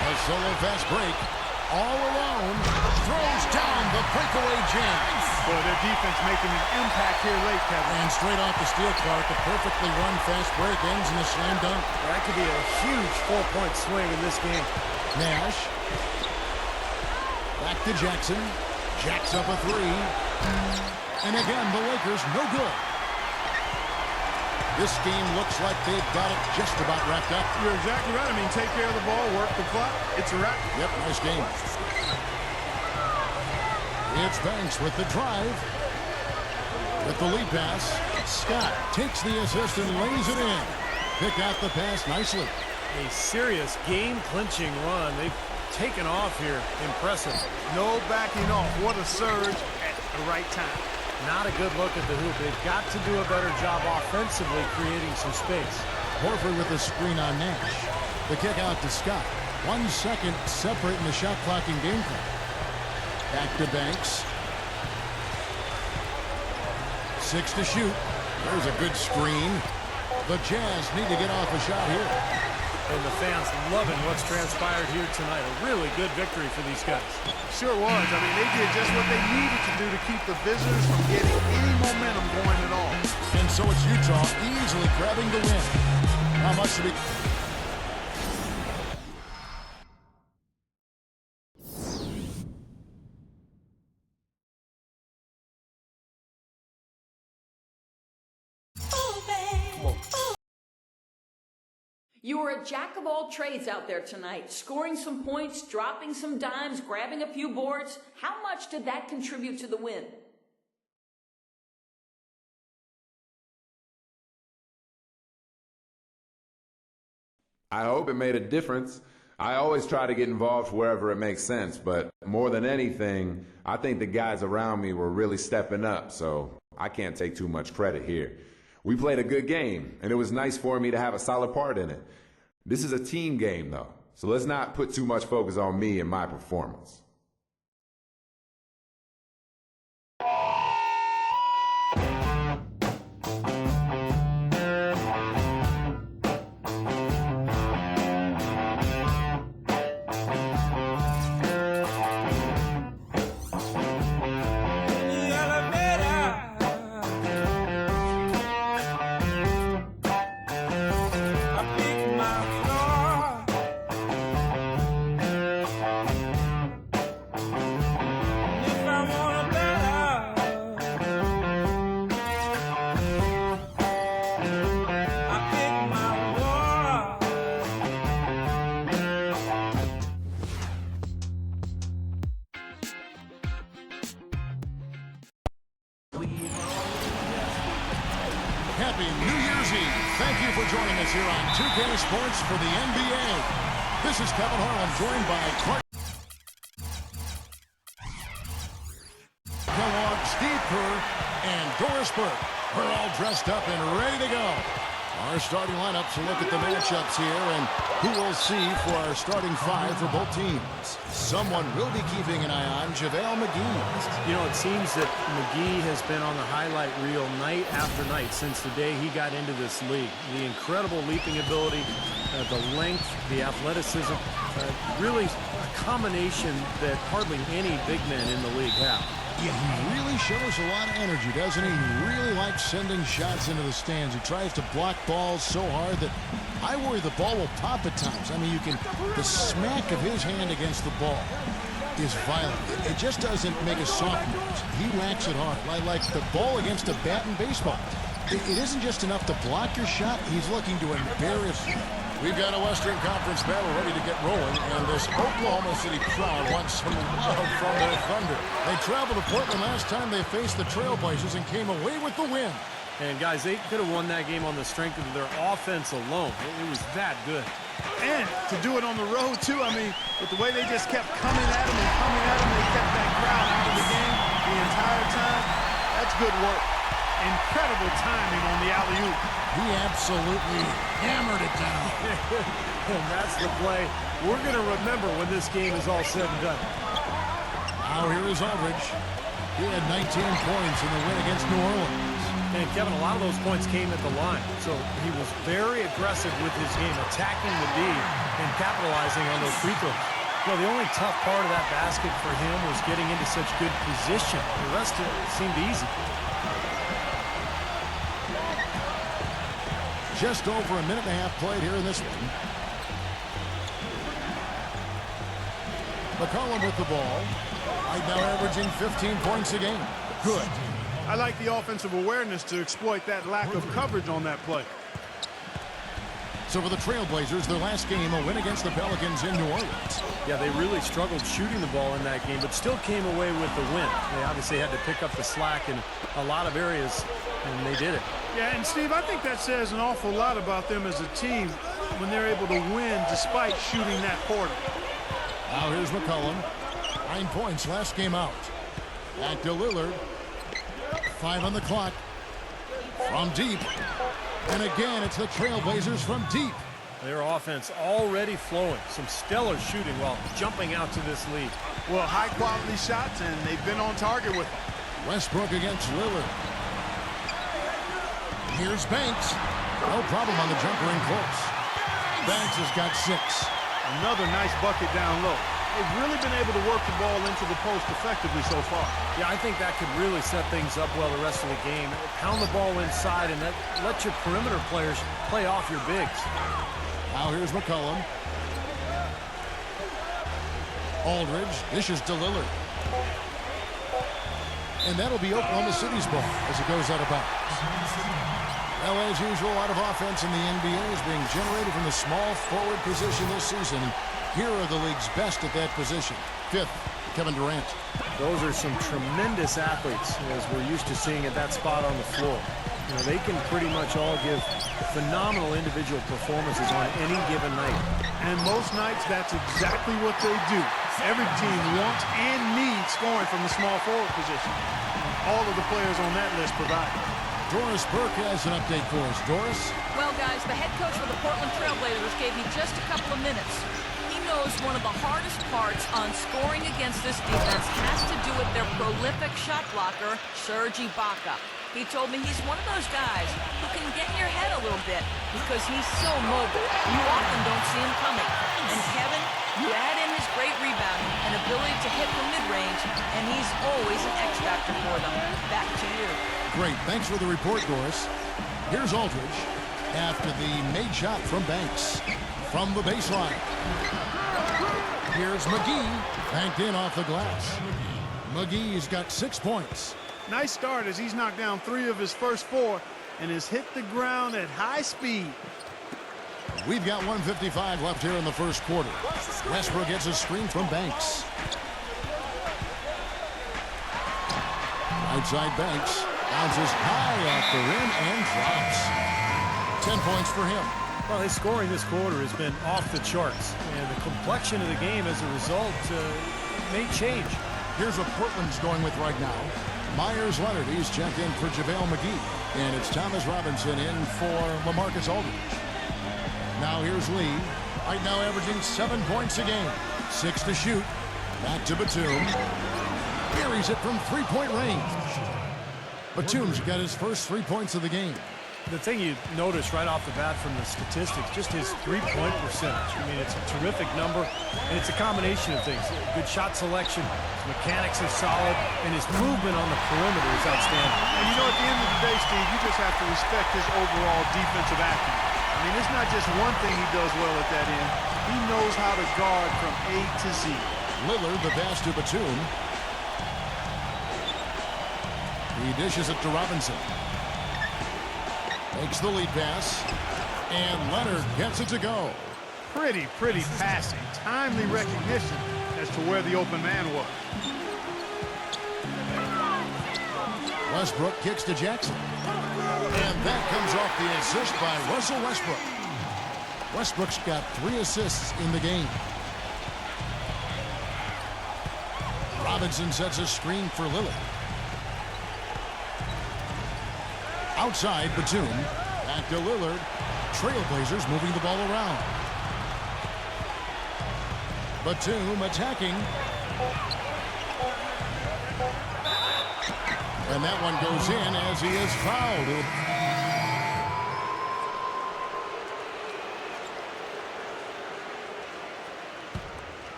A solo fast break. All alone. Throws down the breakaway jam. Boy, their defense making an impact here late, Kevin. And straight off the steal, Clark, a perfectly run fast break ends in a slam dunk. That could be a huge 4-point swing in this game. Nash. Back to Jackson. Jacks up a 3. And again, the Lakers no good. This game looks like they've got it just about wrapped up. You're exactly right. I mean, take care of the ball, work the clock. It's a wrap. Yep, nice game. It's Banks with the drive. With the lead pass, Scott takes the assist and lays it in. Pick out the pass nicely. A serious game-clinching run. They've taken off here. Impressive. No backing off. What a surge at the right time. Not a good look at the hoop. They've got to do a better job offensively creating some space. Horford with the screen on Nash. The kick out to Scott. 1 second separating the shot clock and game clock. Back to Banks. 6 to shoot. There's a good screen. The Jazz need to get off a shot here. And the fans loving what's transpired here tonight. A really good victory for these guys. Sure was. I mean, they did just what they needed to do to keep the visitors from getting any momentum going at all. And so it's Utah easily grabbing the win. How much to be... You were a jack of all trades out there tonight, scoring some points, dropping some dimes, grabbing a few boards. How much did that contribute to the win? I hope it made a difference. I always try to get involved wherever it makes sense, but more than anything, I think the guys around me were really stepping up, so I can't take too much credit here. We played a good game, and it was nice for me to have a solid part in it. This is a team game, though, so let's not put too much focus on me and my performance. Happy New Year's Eve. Thank you for joining us here on 2K Sports for the NBA. This is Kevin Harlan, joined by Clark Kellogg, Steve Kerr, and Doris Burke. We're all dressed up and ready to go. Our starting lineups will look at the matchups here and who we'll see for our starting five for both teams. Someone will be keeping an eye on JaVale McGee. You know, it seems that McGee has been on the highlight reel night after night since the day he got into this league. The incredible leaping ability, the length, the athleticism, really a combination that hardly any big men in the league have. Yeah, he really shows a lot of energy, doesn't he? He really likes sending shots into the stands. He tries to block balls so hard that I worry the ball will pop at times. I mean, the smack of his hand against the ball is violent. It just doesn't make a soft noise. He whacks it hard, like the ball against a bat in baseball. It isn't just enough to block your shot. He's looking to embarrass you. We've got a Western Conference battle ready to get rolling, and this Oklahoma City crowd wants some love from their Thunder. They traveled to Portland last time they faced the Trailblazers and came away with the win. And guys, they could have won that game on the strength of their offense alone. It was that good. And to do it on the road, too, I mean, with the way they just kept coming at them and coming at them, they kept that crowd out of the game the entire time. That's good work. Incredible timing on the alley-oop. He absolutely hammered it down. And that's the play we're going to remember when this game is all said and done. Now here is Aldridge. He had 19 points in the win against New Orleans. And Kevin, a lot of those points came at the line. So he was very aggressive with his game, attacking the D and capitalizing on those free throws. Well, the only tough part of that basket for him was getting into such good position. The rest of it seemed easy. Just over a minute and a half played here in this one. McCollum with the ball. Right now averaging 15 points a game. Good. I like the offensive awareness to exploit that lack of coverage on that play. So for the Trailblazers, their last game, a win against the Pelicans in New Orleans. Yeah, they really struggled shooting the ball in that game, but still came away with the win. They obviously had to pick up the slack in a lot of areas, and they did it. Yeah, and Steve, I think that says an awful lot about them as a team when they're able to win despite shooting that quarter. Now here's McCollum. 9 points last game out. Back to Lillard. 5 on the clock. From deep. And again, it's the Trailblazers from deep. Their offense already flowing. Some stellar shooting while jumping out to this lead. Well, high-quality shots, and they've been on target with them. Westbrook against Lillard. Here's Banks. No problem on the jumper in close. Banks has got 6. Another nice bucket down low. They've really been able to work the ball into the post effectively so far. Yeah, I think that could really set things up well the rest of the game. Pound the ball inside and let your perimeter players play off your bigs. Now here's McCollum. Aldridge dishes to Lillard. And that'll be Oklahoma City's ball as it goes out of bounds. Well, as usual, a lot of offense in the NBA is being generated from the small forward position this season. Here are the league's best at that position. 5th, Kevin Durant. Those are some tremendous athletes, as we're used to seeing at that spot on the floor. You know, they can pretty much all give phenomenal individual performances on any given night. And most nights, that's exactly what they do. Every team wants and needs scoring from the small forward position. All of the players on that list provide. Doris Burke has an update for us. Doris? Well, guys, the head coach for the Portland Trailblazers gave me just a couple of minutes. He knows one of the hardest parts on scoring against this defense has to do with their prolific shot blocker, Serge Ibaka. He told me he's one of those guys who can get in your head a little bit because he's so mobile. You often don't see him coming. And Kevin, you add in his great rebounding and ability to hit from mid-range, and he's always an X factor for them. Back to you. Great. Thanks for the report, Doris. Here's Aldridge after the made shot from Banks from the baseline. Here's McGee, banked in off the glass. McGee's got 6 points. Nice start as he's knocked down 3 of his first 4 and has hit the ground at high speed. We've got 1:55 left here in the first quarter. Westbrook gets a screen from Banks. Right side Banks bounces high off the rim and drops. 10 points for him. Well, his scoring this quarter has been off the charts, and the complexion of the game as a result may change. Here's what Portland's going with right now. Myers Leonard, he's checked in for JaVale McGee. And it's Thomas Robinson in for LaMarcus Aldridge. Now here's Lee. Right now averaging 7 points a game. 6 to shoot. Back to Batum. Carries it from three-point range. Batum's got his first 3 points of the game. The thing you notice right off the bat from the statistics, just his three-point percentage. I mean, it's a terrific number, and it's a combination of things. Good shot selection, his mechanics are solid, and his movement on the perimeter is outstanding. And you know, at the end of the day, Steve, you just have to respect his overall defensive acumen. I mean, it's not just one thing he does well at that end. He knows how to guard from A to Z. Lillard, the pass to Batum. He dishes it to Robinson. Makes the lead pass. And Leonard gets it to go. Pretty passing. Timely recognition as to where the open man was. Westbrook kicks to Jackson. And that comes off the assist by Russell Westbrook. Westbrook's got 3 assists in the game. Robinson sets a screen for Lillard. Outside, Batum. Back to Lillard. Trailblazers moving the ball around. Batum attacking. And that one goes in as he is fouled.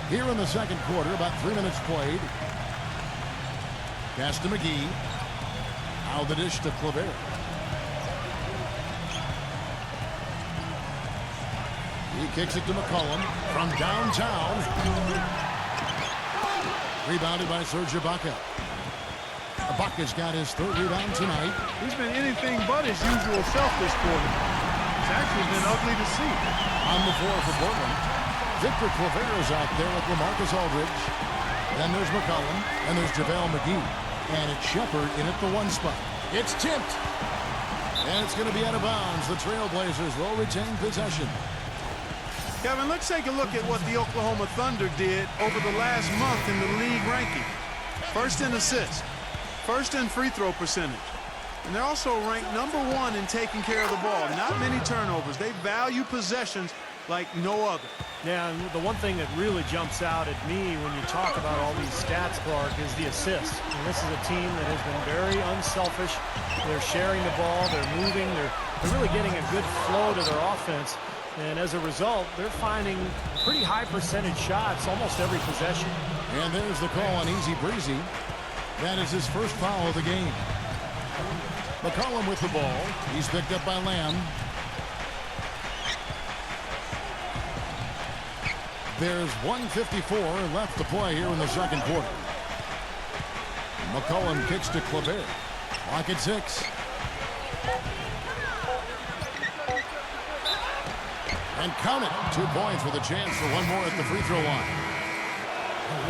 Here in the second quarter, about 3 minutes played. Pass to McGee. Now the dish to Clavert. He kicks it to McCollum from downtown. Rebounded by Serge Ibaka. Ibaka's got his 3rd rebound tonight. He's been anything but his usual self this quarter. It's actually been ugly to see. On the floor for Portland, Victor Clavert is out there with LaMarcus Aldridge. Then there's McCollum, and there's JaVale McGee. And it's Shepard in at the 1 spot. It's tipped. And it's going to be out of bounds. The Trailblazers will retain possession. Kevin, let's take a look at what the Oklahoma Thunder did over the last month in the league ranking. First in assists, first in free throw percentage. And they're also ranked #1 in taking care of the ball. Not many turnovers. They value possessions like no other. Yeah, and the one thing that really jumps out at me when you talk about all these stats, Clark, is the assists. And this is a team that has been very unselfish. They're sharing the ball, they're moving, they're really getting a good flow to their offense. And as a result, they're finding pretty high percentage shots almost every possession. And there's the call on Easy Breezy. That is his first foul of the game. McCollum with the ball. He's picked up by Lamb. There's 1:54 left to play here in the second quarter. McCollum kicks to Kleber. Clock at 6. And count it. 2 points with a chance for one more at the free throw line.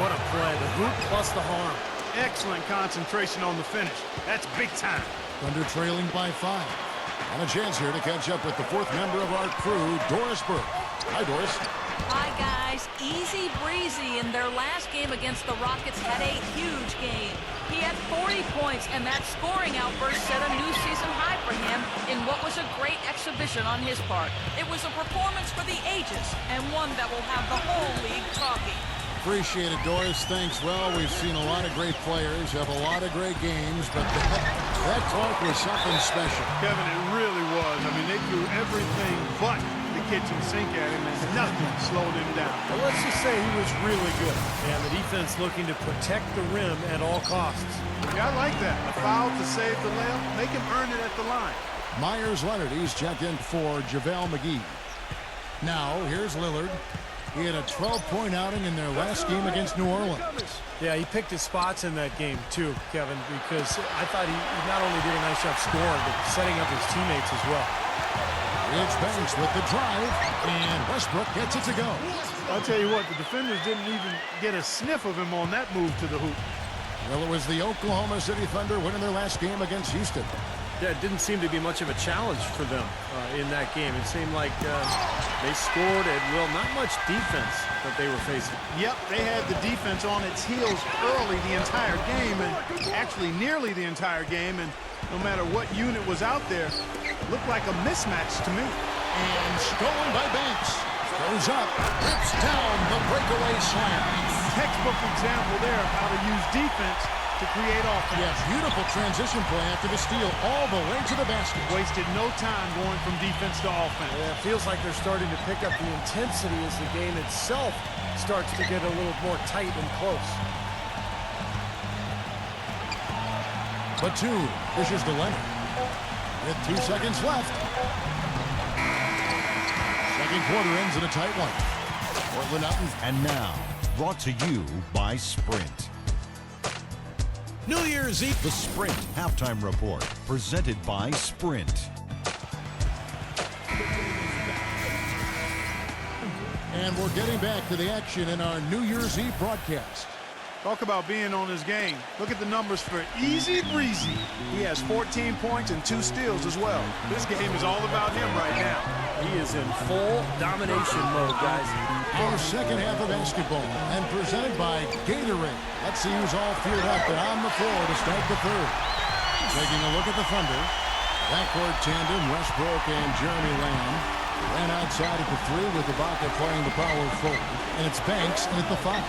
What a play. The hoop plus the harm. Excellent concentration on the finish. That's big time. Thunder trailing by 5. And a chance here to catch up with the fourth member of our crew, Doris Burke. Hi, Doris. Hi, guys. Easy breezy in their last game against the Rockets had a huge game. He had 40 points, and that scoring outburst set a new season high for him in what was a great exhibition on his part. It was a performance for the ages, and one that will have the whole league talking. Appreciate it, Doris. Thanks. Well, we've seen a lot of great players, have a lot of great games, but that talk was something special. Kevin, it really was. I mean, they threw everything but the kitchen sink at him, and nothing slowed him down. Well, let's just say he was really good. And the defense looking to protect the rim at all costs. Yeah, I like that. A foul to save the layup. Make him earn it at the line. Myers Leonard, he's checked in for JaVale McGee. Now, here's Lillard. He had a 12-point outing in their last game against New Orleans. Yeah, he picked his spots in that game, too, Kevin, because I thought he not only did a nice job scoring, but setting up his teammates as well. It's Banks with the drive, and Westbrook gets it to go. I'll tell you what, the defenders didn't even get a sniff of him on that move to the hoop. Well, it was the Oklahoma City Thunder winning their last game against Houston. Yeah, it didn't seem to be much of a challenge for them in that game. It seemed like they scored at will. Not much defense that they were facing. Yep, they had the defense on its heels early the entire game, and actually nearly the entire game, and no matter what unit was out there, looked like a mismatch to me. And stolen by Banks. Goes up, rips down the breakaway slam. Textbook example there of how to use defense to create offense. Yeah, beautiful transition play after the steal all the way to the basket. Wasted no time going from defense to offense. Yeah, it feels like they're starting to pick up the intensity as the game itself starts to get a little more tight and close. Batum pushes to Leonard. With 2 seconds left. Second quarter ends in a tight one. Portland up. And now, brought to you by Sprint. New Year's Eve, the Sprint Halftime Report, presented by Sprint. And we're getting back to the action in our New Year's Eve broadcast. Talk about being on his game. Look at the numbers for Easy Breezy. He has 14 points and 2 steals as well. This game is all about him right now. He is in full domination mode, guys. Our second half of basketball, and presented by Gatorade. Let's see who's all fielded up and on the floor to start the third. Taking a look at the Thunder. Backcourt tandem, Westbrook and Jeremy Lamb. Ran outside at the 3 with Ibaka playing the power forward. And it's Banks at the 5.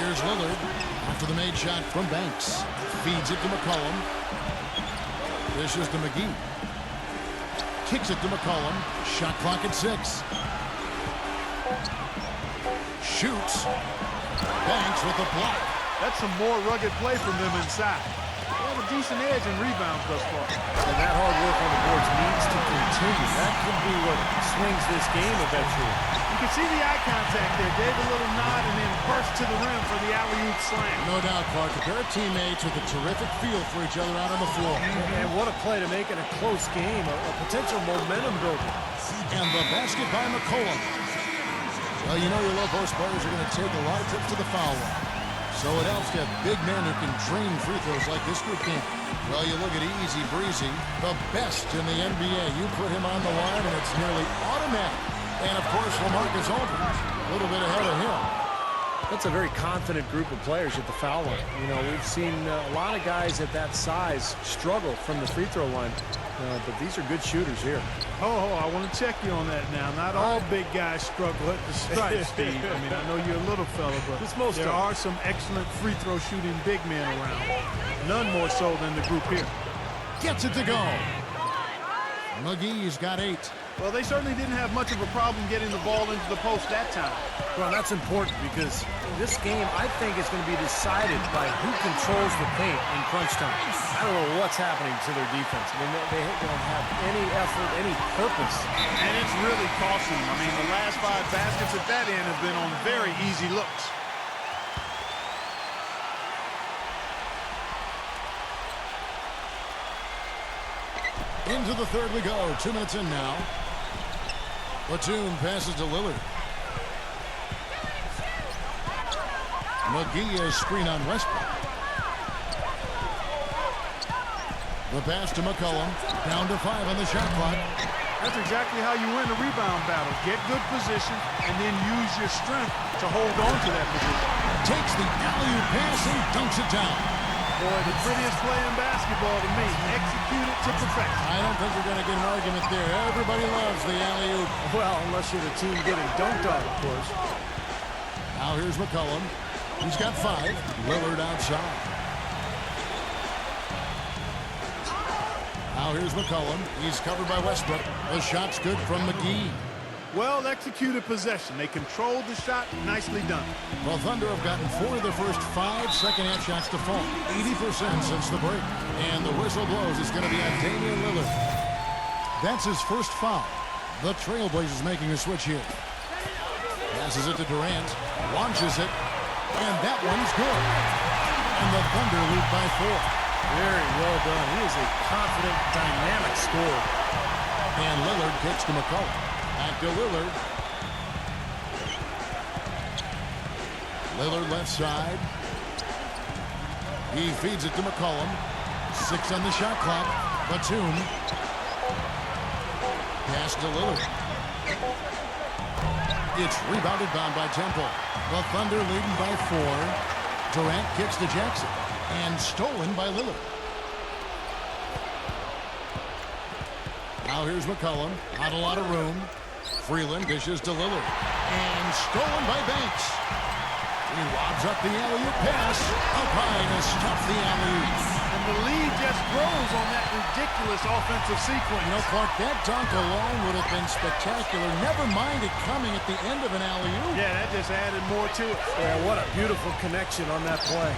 Here's Lillard after the made shot from Banks. Feeds it to McCollum. Dishes to McGee. Kicks it to McCollum. Shot clock at 6. Shoots. Banks with the block. That's some more rugged play from them inside. They have a decent edge in rebounds thus far. And that hard work on the boards needs to continue. That could be what swings this game eventually. You can see the eye contact there. Gave a little nod and then burst to the rim for the alley-oop slam. No doubt, Clark. A pair of teammates with a terrific feel for each other out on the floor. And what a play to make it a close game, a potential momentum builder. And the basket by McCollum. Well, you know your low post players are going to take a lot of trips to the foul line. So it helps to have big men who can drain free throws like this group can. Well, you look at Easy Breezy, the best in the NBA. You put him on the line and it's nearly automatic. And, of course, LaMarcus Aldridge, a little bit ahead of him. That's a very confident group of players at the foul line. You know, we've seen a lot of guys at that size struggle from the free throw line, but these are good shooters here. I want to check you on that now. Not all big guys struggle at the stripe, Steve. I mean, I know you're a little fella, but there are some excellent free throw shooting big men around. None more so than the group here. Gets it to go. McGee's got 8. Well, they certainly didn't have much of a problem getting the ball into the post that time. Well, that's important because this game, I think, is going to be decided by who controls the paint in crunch time. I don't know what's happening to their defense. I mean, they don't have any effort, any purpose. And it's really costing them. I mean, the last 5 baskets at that end have been on very easy looks. Into the third we go. 2 minutes in now. Batum passes to Lillard. McGee is screen on Westbrook. The pass to McCollum. Down to 5 on the shot clock. That's exactly how you win a rebound battle. Get good position and then use your strength to hold on to that position. Takes the alley-oop pass and dunks it down. Boy, the prettiest play in basketball to me. Execute it to perfection. I don't think you're going to get an argument there. Everybody loves the alley-oop. Well, unless you're the team getting dunked on, of course. Now here's McCollum. He's got 5. Lillard outside. Now here's McCollum. He's covered by Westbrook. The shot's good from McGee. Well executed possession. They controlled the shot. Nicely done. The Thunder have gotten 4 of their first 5 second-half shots to fall. 80% since the break. And the whistle blows. It's going to be on Damian Lillard. That's his first foul. The Trailblazers making a switch here. Passes it to Durant. Launches it. And that one's good. And the Thunder lead by 4. Very well done. He is a confident, dynamic scorer. And Lillard kicks to McCollum. Back to Lillard. Lillard left side. He feeds it to McCollum. 6 on the shot clock. Batum. Pass to Lillard. It's rebounded down by Temple. The Thunder leading by 4. Durant kicks to Jackson. And stolen by Lillard. Now here's McCollum. Not a lot of room. Freeland dishes to Lillard. And stolen by Banks. He lobs up the alley-oop pass. Up high to stop the alley-oop. And the lead just grows on that ridiculous offensive sequence. You know, Clark, that dunk alone would have been spectacular. Never mind it coming at the end of an alley-oop. Yeah, that just added more to it. Yeah, what a beautiful connection on that play.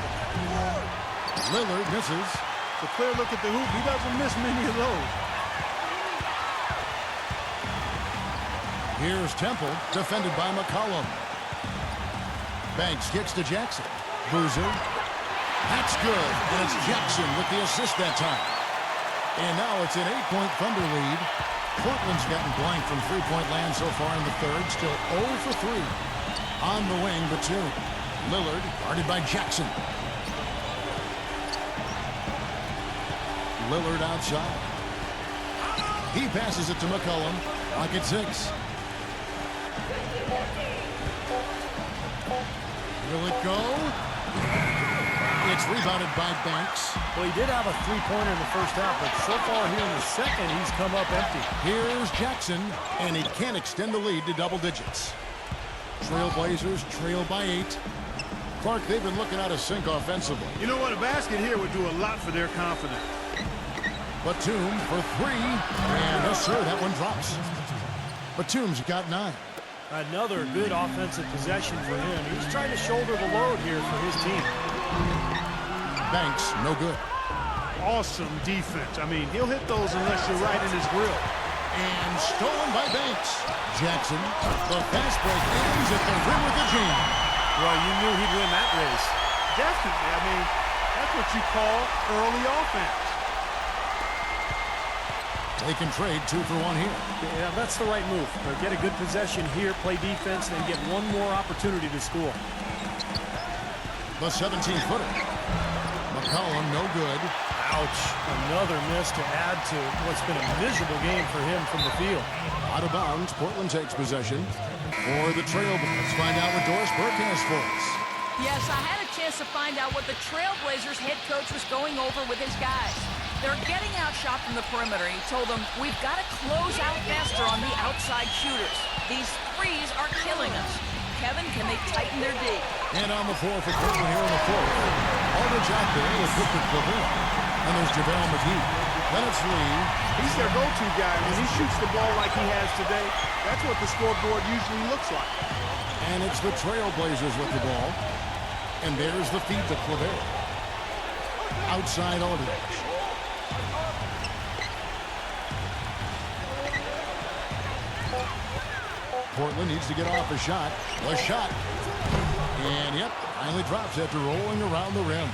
Lillard misses. It's a clear look at the hoop. He doesn't miss many of those. Here's Temple, defended by McCollum. Banks kicks to Jackson. Boozer. That's good. And it's Jackson with the assist that time. And now it's an 8-point Thunder lead. Portland's gotten blank from three-point land so far in the third. Still 0 for 3. On the wing, Batum. Lillard, guarded by Jackson. Lillard outside. He passes it to McCollum. Lock at 6. Will it go? It's rebounded by Banks. Well, he did have a three-pointer in the first half, but so far here in the second, he's come up empty. Here's Jackson, and he can't extend the lead to double digits. Trailblazers trail by 8. Clark, they've been looking out of sync offensively. You know what? A basket here would do a lot for their confidence. Batum for 3. And yes, sir, that one drops. Batum's got 9. Another good offensive possession for him. He's trying to shoulder the load here for his team. Banks, no good. Awesome defense. I mean, he'll hit those unless you're right in his grill. And stolen by Banks. Jackson, the fast break ends at the rim with a jam. Well, you knew he'd win that race. Definitely. I mean, that's what you call early offense. They can trade 2 for 1 here. Yeah, that's the right move. Get a good possession here, play defense, and then get one more opportunity to score. The 17-footer. McCollum, no good. Ouch. Another miss to add to what's been a miserable game for him from the field. Out of bounds, Portland takes possession. For the Trailblazers, let's find out what Doris Burke has for us. Yes, I had a chance to find out what the Trailblazers head coach was going over with his guys. They're getting outshot from the perimeter. He told them, we've got to close out faster on the outside shooters. These threes are killing us. Kevin, can they tighten their D? And on the floor for Portland here in the fourth. Aldridge out there with Victor Claver. And there's JaVale McGee. Then it's Lee. He's their go-to guy. When he shoots the ball like he has today, that's what the scoreboard usually looks like. And it's the Trailblazers with the ball. And there's the feed to Claver. Outside Aldridge. Portland needs to get off a shot. A shot. And, yep, finally drops after rolling around the rim.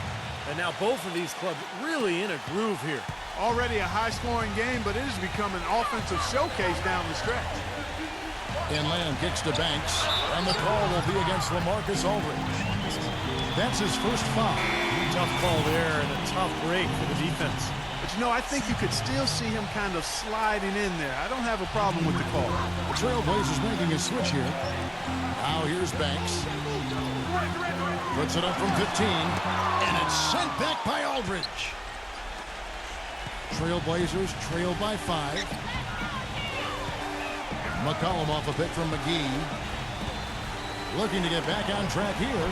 And now both of these clubs really in a groove here. Already a high-scoring game, but it has become an offensive showcase down the stretch. And Lamb kicks to Banks. And the call will be against LaMarcus Aldridge. That's his first foul. Tough call there and a tough break for the defense. But, you know, I think you could still see him kind of sliding in there. I don't have a problem with the call. The Trailblazers making a switch here. Now here's Banks. Puts it up from 15. And it's sent back by Aldridge. Trailblazers trail by 5. McCollum off a pick from McGee. Looking to get back on track here.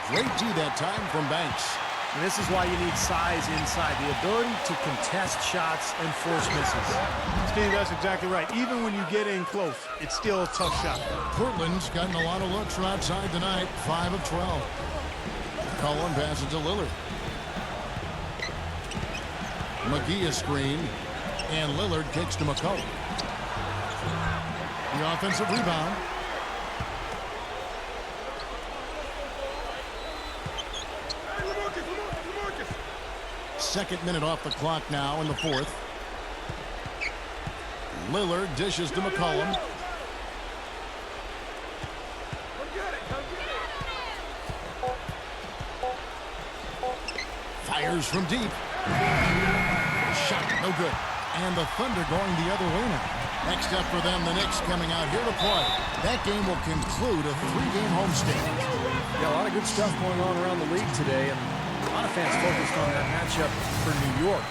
Great D that time from Banks. And this is why you need size inside, the ability to contest shots and force misses. Steve, that's exactly right. Even when you get in close, it's still a tough shot. Portland's gotten a lot of looks from outside tonight, 5 of 12. Cullen passes to Lillard. McGee is screened, and Lillard kicks to McCollum. The offensive rebound. Second minute off the clock now in the fourth. Lillard dishes to McCollum. Fires from deep. Shot, no good. And the Thunder going the other way now. Next up for them, the Knicks coming out here to play. That game will conclude a 3-game homestand. Yeah, a lot of good stuff going on around the league today, and a lot of fans focused on that matchup for New York.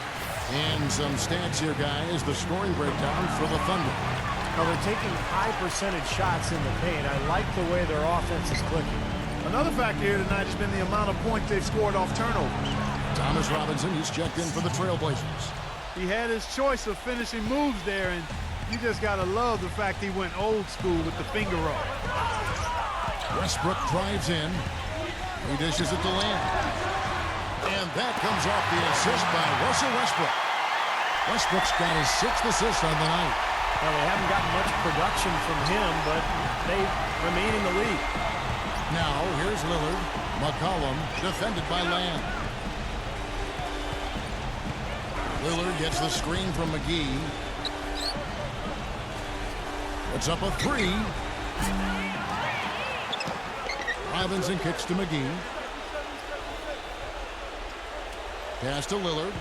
And some stats here, guys. The scoring breakdown for the Thunder. Now they're taking high percentage shots in the paint. I like the way their offense is clicking. Another factor here tonight has been the amount of points they've scored off turnovers. Thomas Robinson, he's checked in for the Trailblazers. He had his choice of finishing moves there, and you just got to love the fact he went old school with the finger roll. Westbrook drives in. He dishes it to Lamb. And that comes off the assist by Russell Westbrook. Westbrook's got his 6th assist on the night. Well, they haven't gotten much production from him, but they remain in the lead. Now, here's Lillard. McCollum defended by Lamb. Lillard gets the screen from McGee. Puts up a 3. Robinson kicks to McGee. Pass to Lillard.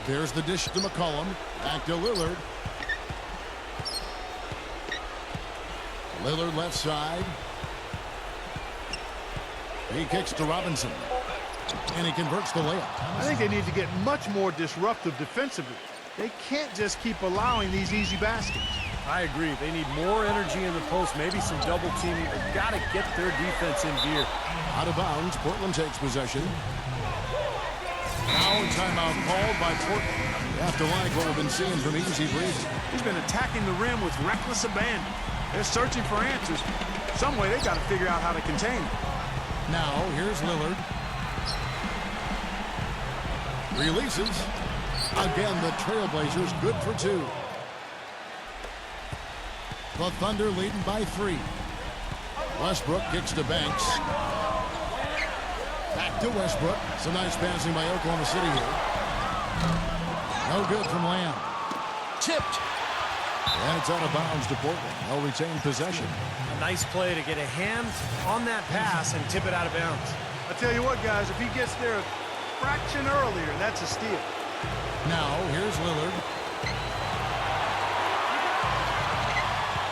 There's the dish to McCollum. Back to Lillard. Lillard left side. He kicks to Robinson. And he converts the layup. I think they need to get much more disruptive defensively. They can't just keep allowing these easy baskets. I agree. They need more energy in the post, maybe some double teaming. They've got to get their defense in gear. Out of bounds, Portland takes possession. Now timeout called by Portland. You have to like what we've been seeing from Easy Breezy. He's been attacking the rim with reckless abandon. They're searching for answers. Some way they got to figure out how to contain him. Now here's Lillard. Releases. Again, the Trailblazers good for 2. The Thunder leading by 3. Westbrook kicks to Banks. Back to Westbrook. Some nice passing by Oklahoma City here. No good from Lamb. Tipped. And it's out of bounds to Portland. They'll retain possession. A nice play to get a hand on that pass and tip it out of bounds. I tell you what, guys, if he gets there a fraction earlier, that's a steal. Now, here's Lillard.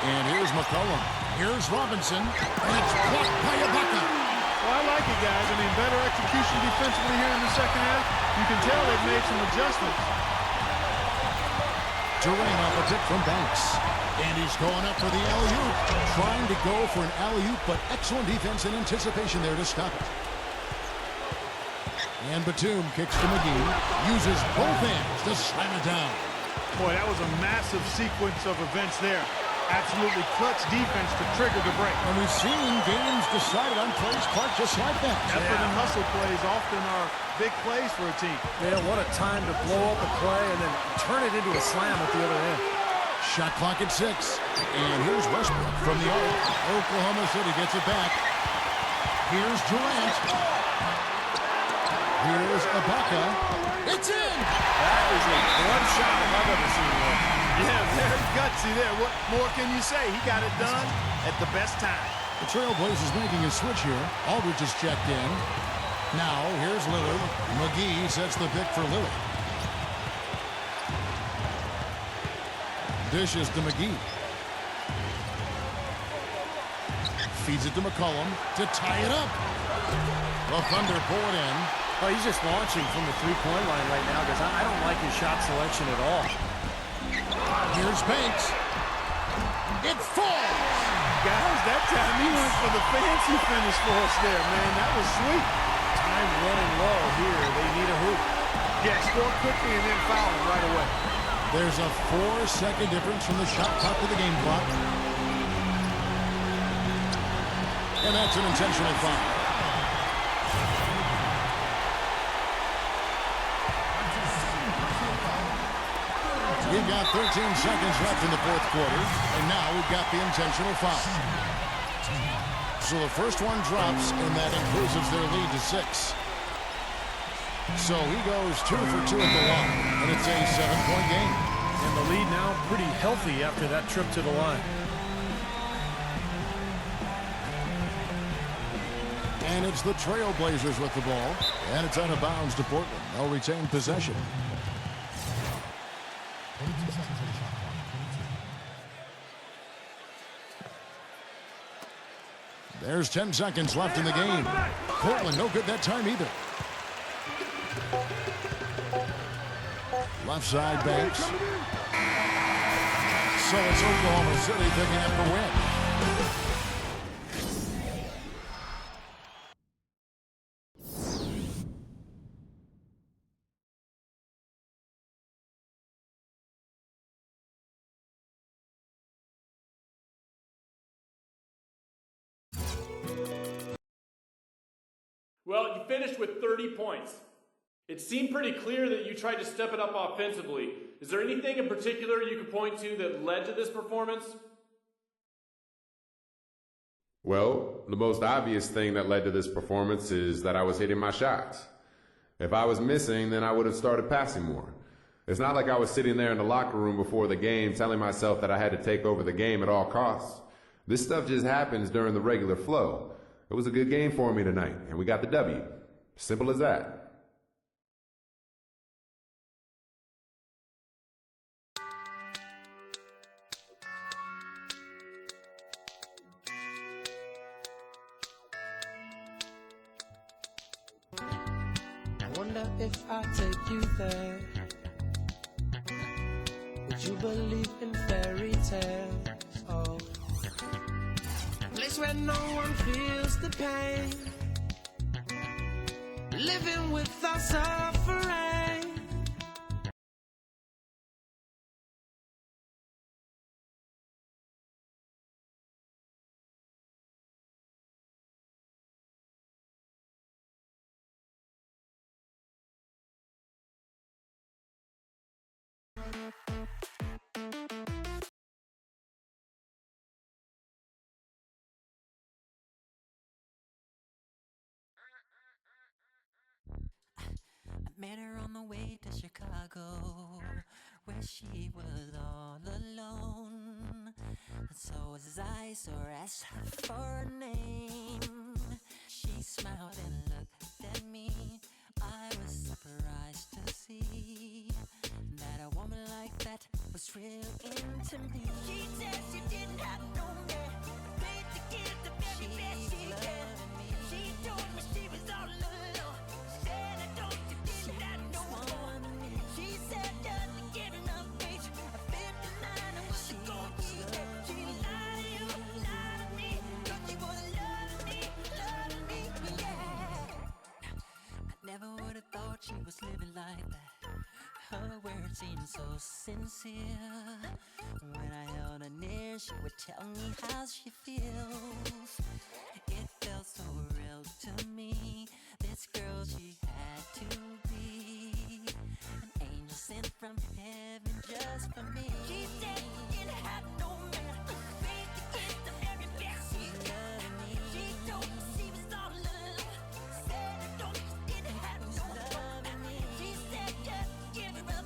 And here's McCollum. Here's Robinson. And it's blocked by Ibaka. Well, I like it, guys. I mean, better execution defensively here in the second half. You can tell they've made some adjustments. Durant off a tip from Banks. And he's going up for the alley-oop. Trying to go for an alley-oop, but excellent defense and anticipation there to stop it. And Batum kicks to McGee. Uses both hands to slam it down. Boy, that was a massive sequence of events there. Absolutely clutch defense to trigger the break. And we've seen games decided on plays, Clark, just like that. Effort and hustle plays often are big plays for a team. Yeah, what a time to blow up a play and then turn it into a slam at the other end. Shot clock at 6. And here's Westbrook from the arc. Oklahoma City gets it back. Here's Durant. Here's Ibaka. It's in! That is a blood shot if I've ever seen one. Yeah, very gutsy there. What more can you say? He got it done at the best time. The Trailblazers making a switch here. Aldridge is checked in. Now, here's Lillard. McGee sets the pick for Lillard. Dishes to McGee. Feeds it to McCollum to tie it up. The Thunder pull it in. Oh, he's just launching from the three-point line right now because I don't like his shot selection at all. Here's Banks. It falls! Guys, that time he went for the fancy finish for us there, man. That was sweet. Time running low here. They need a hoop. Yeah, score quickly and then foul him right away. There's a 4-second difference from the shot clock to the game clock. And that's an intentional foul. We've got 13 seconds left in the fourth quarter, and now we've got the intentional foul. So the first one drops, and that increases their lead to 6. So he goes 2 for 2 at the line, and it's a 7-point game. And the lead now pretty healthy after that trip to the line. And it's the Trailblazers with the ball, and it's out of bounds to Portland. They'll retain possession. There's 10 seconds left in the game. Portland no good that time either. Left side Banks. So it's Oklahoma City picking up the win. Well, you finished with 30 points. It seemed pretty clear that you tried to step it up offensively. Is there anything in particular you could point to that led to this performance? Well, the most obvious thing that led to this performance is that I was hitting my shots. If I was missing, then I would have started passing more. It's not like I was sitting there in the locker room before the game telling myself that I had to take over the game at all costs. This stuff just happens during the regular flow. It was a good game for me tonight, and we got the W. Simple as that. I wonder if I take you there, would you believe in fairy tales? Oh, a place where no one feels the pain, living without suffering. Met her on the way to Chicago, where she was all alone. So as I saw her, asked her for a name, she smiled and looked at me. I was surprised to see that a woman like that was real into me. She said she didn't have seemed so sincere. When I held her near, she would tell me how she feels. It felt so real to me. This girl, she had to be an angel sent from heaven just for me. She said she didn't have no man, faith to get the very best she loved me. She told me she was all alone. Said I don't, she didn't have no one. She said just give her up.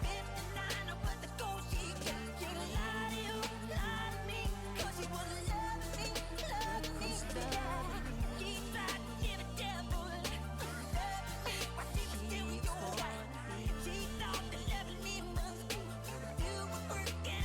59 was the goal she got. She lied to you, lied to me, 'cause she was loving me, loving me. Yeah. She tried to give a devil loving me, but she was still your wife. She thought that loving me was do a work and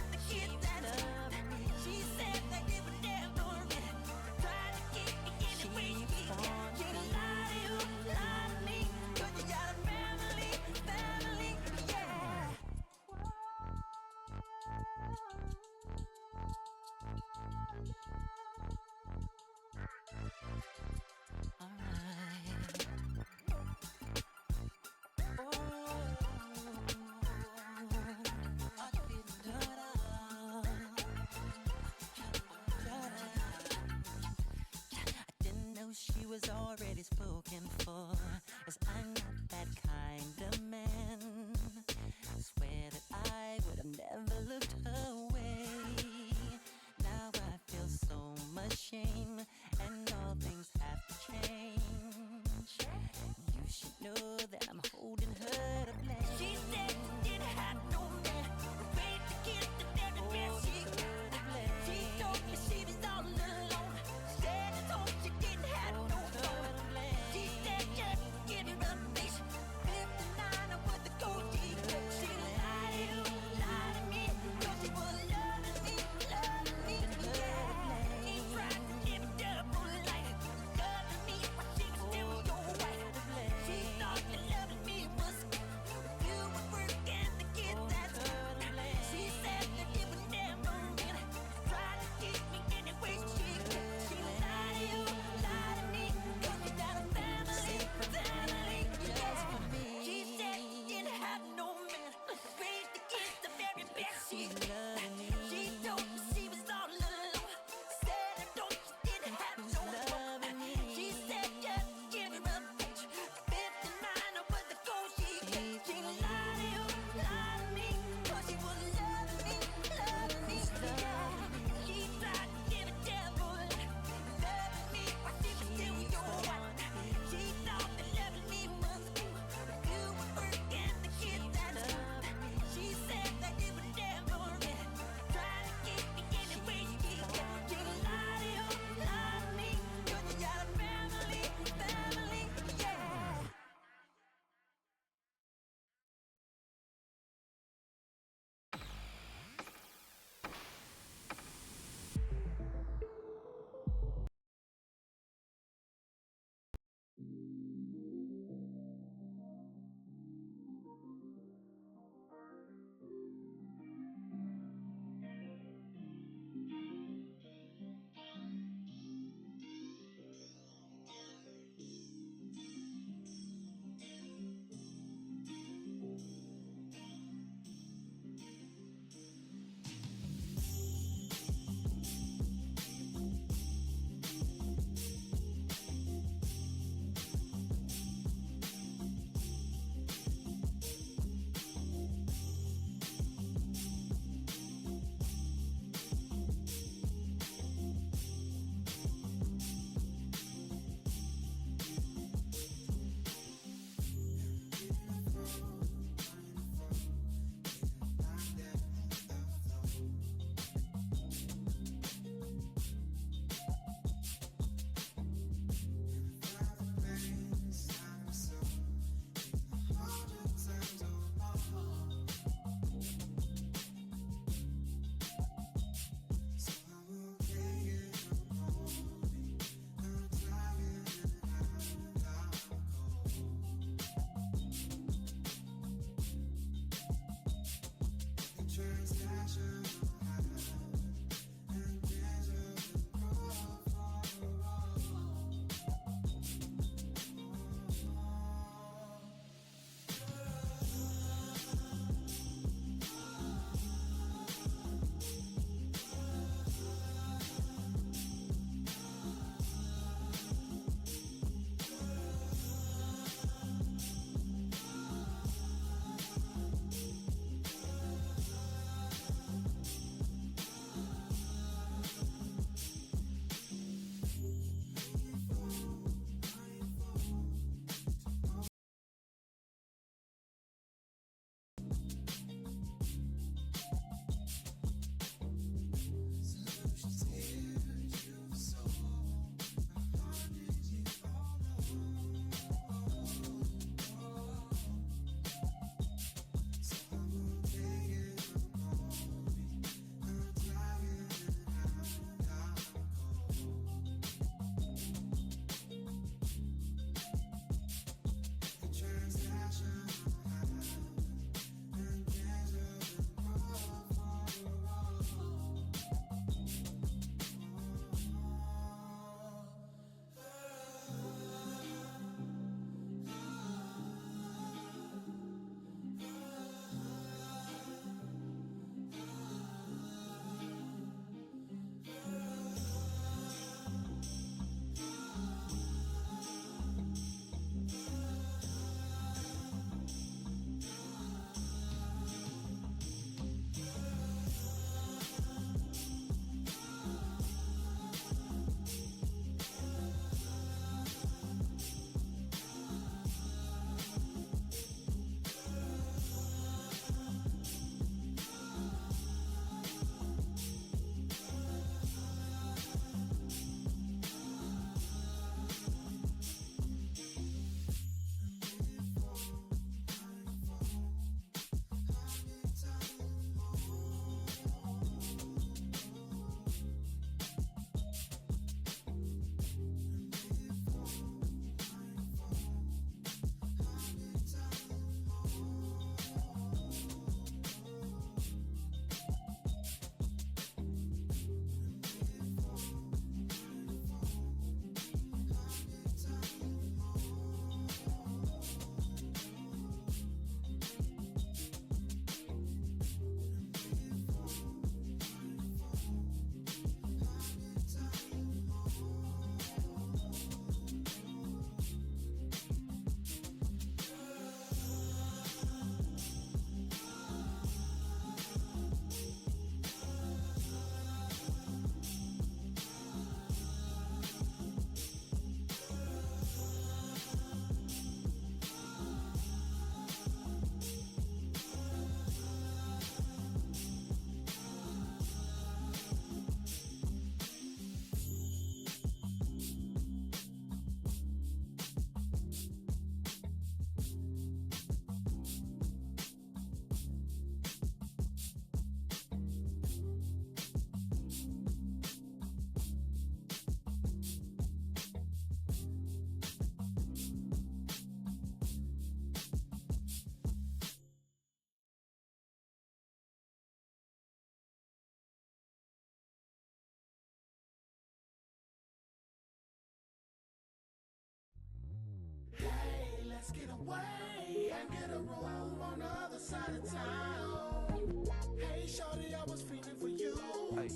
let's get away and get a room on the other side of town. Hey, shorty, I was feeling for you. Hey,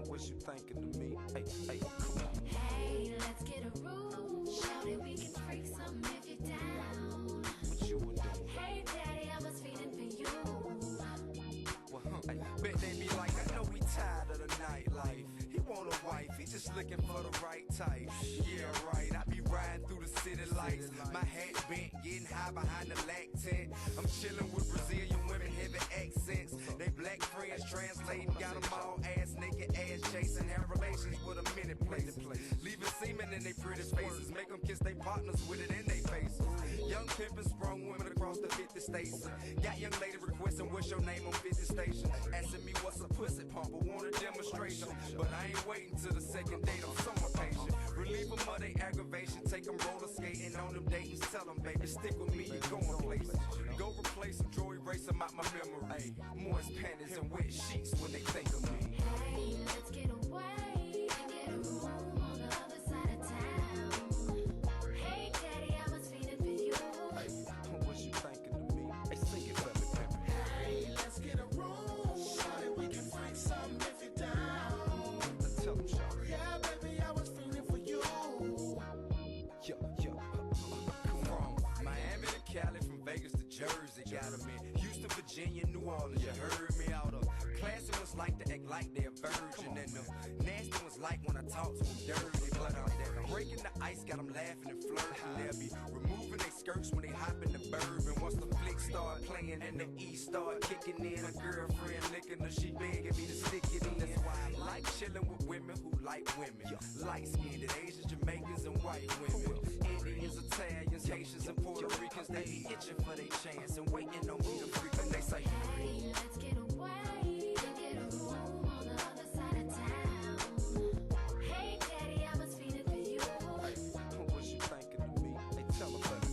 what you thinking of me? Hey, come on. Hey, let's get a room. Shorty, we can freak some if you're down. What you would do? Hey, daddy, I was feeling for you. Well, hey, bet they be like, I know we tired of the nightlife. He want a wife, he just looking for the right type. Yeah, right, I be riding through the city lights. My hat bent, getting high behind the lac tent. I'm chilling with Brazilian women, heavy accents. They black friends translating, got them all ass naked, ass chasing. Have relations with a minute place. Leaving semen in their pretty faces. Make them kiss their partners with it in their faces. Young pimpin' sprung women across the 50 states. Got young lady requesting what's your name on 50 stations. Asking me what's a pussy pump, but want a demonstration. But I ain't waiting till the second date, I'm somewhat patient. Relieve them of their aggravation, take them roller skating on them dates. Tell them, baby, stick with me, you going places. Go replace them, draw erase them out my memory. Moist panties and wet sheets when they think of me. Hey, let's get away and get a room on the other side of town. Hey, daddy, I was feeling for you. Hey, what you thinking of me? Hey, sing it for me, baby. Hey, let's get a room. Shorty, we can freak some if you're down. Tell them, shorty. Yeah, baby, I was feeling for you. Yo, come on. Miami to Cali, from Vegas to Jersey, got them in Houston, Virginia, New Orleans. You heard me out of. Classy ones like to act like they're a virgin, and the nasty ones like when I talk to them dirty. But I'm breaking the ice, got them laughing and flirting. They'll be removing their skirts when they hop in the bourbon. Once the flick start playing and the E start kicking in, a girlfriend licking her, she begging me to stick it in. That's why I like chilling with women who like women. Light-skinned Asians, Jamaicans, and white women. Indians, Italians, Haitians, and Puerto Ricans, they be itching for their chance and waiting on me to freak. And they say, Hey, let's get away and get a room on the other side of town. Hey, daddy, I was feeling for you. what you thinking of me? They tell them, baby.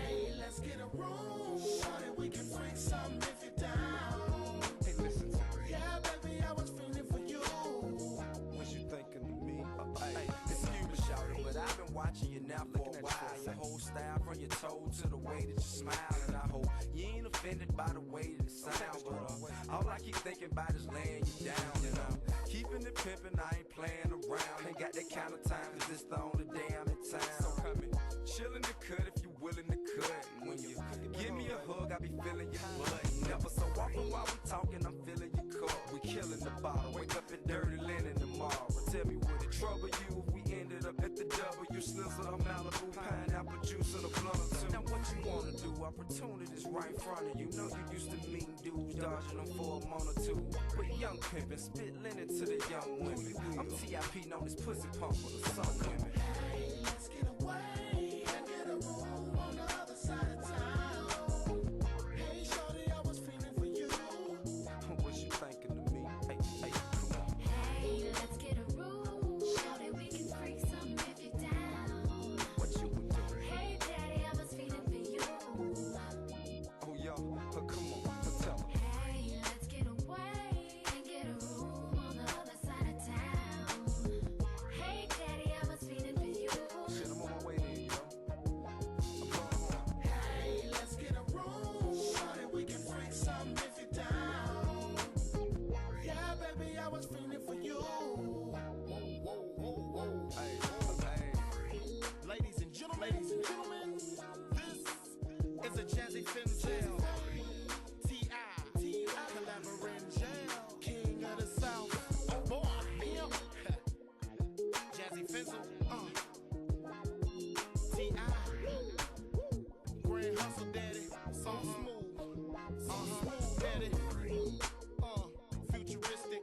Hey, let's get a room. Shorty, we can freak some if you're down. Hey, listen to me. Yeah, baby, I was feeling for you. What you thinking of me? Hey, excuse me, shouting, but I've been watching you now for a while. Your whole style, from your toe to the way that you smile, and I hope you ain't offended by the way that it sounds. But all I keep thinking about is laying you down, you know. Keeping it pimpin', I ain't playing around. Ain't got that kind of time, 'cause this the only day I'm in town. So come in, chillin' the cut if you willing to cut. And when you give me a hug, I be feeling your butt. Never so often while we talking, I'm feeling your cup. We killing the bottle, wake up in dirty linen tomorrow. Tell me, would it trouble you if we ended up at the W? Slizzle of Malibu, pineapple juice, and a blunt or two. Now what you wanna do? Opportunity's right in front of you. Know you used to meet dudes, dodging them for a month or two. But young pimpin', spit linen to the young women. I'm TIP, known as pussy pump for the some women. Hey, let's get away and get a room on the other side of town. Hey, shorty, I was feeling for you. What you thinking of me? Hey, come on. Hey, let's get a room. Shorty, we can freak some if you're down. What you would do? Hey, daddy, I was feeling for you. Oh, yo, come on, tell them. Hey, let's get away and get a room on the other side of town. Hey, daddy, I was feeling for you. Shit, I'm on my way there, yo. I'm going home. Hey, let's get a room. Shorty, we can freak some if you're down. Yeah, baby, I was feeling for you. Hey. Ladies and gentlemen, this is a Jazzy Finzel. T.I. collaborating jam. King of the South. Oh boy, him. Jazzy Finzel. T.I. Grand Hustle Daddy. So smooth. Smooth Daddy. Futuristic.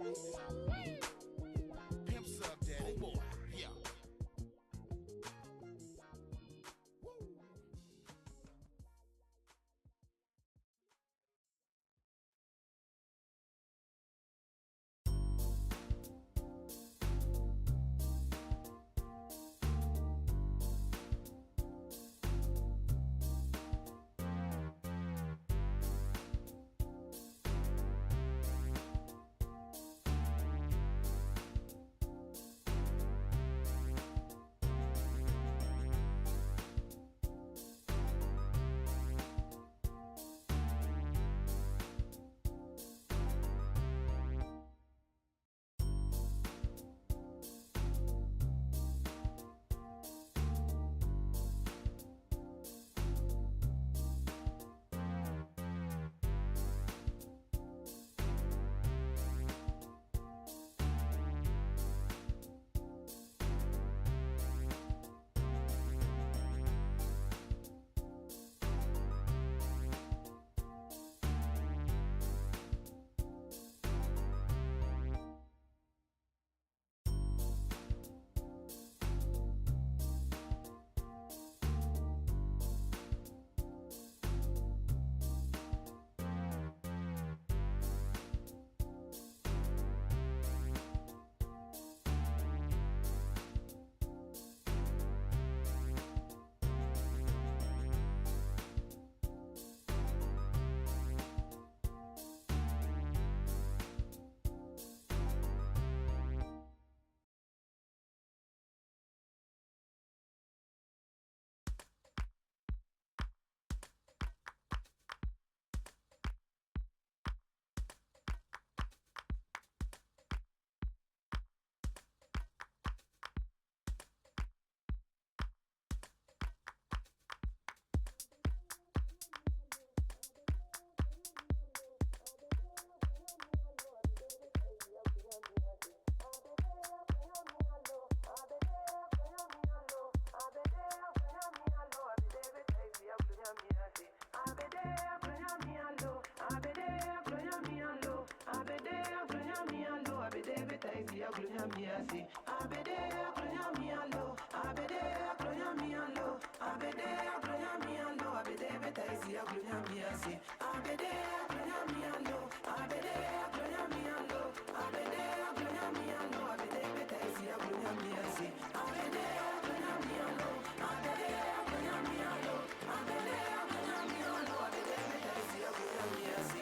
gloria mia si. Abede gloria mia lo. Abede gloria mia lo. Abede gloria mia lo. Abede beta isi gloria mia si. Abede gloria mia lo. Abede gloria mia lo. Abede gloria mia lo. Abede beta isi gloria mia si. Abede gloria mia lo. Abede gloria mia lo. Abede gloria mia lo. Abede beta isi gloria mia si.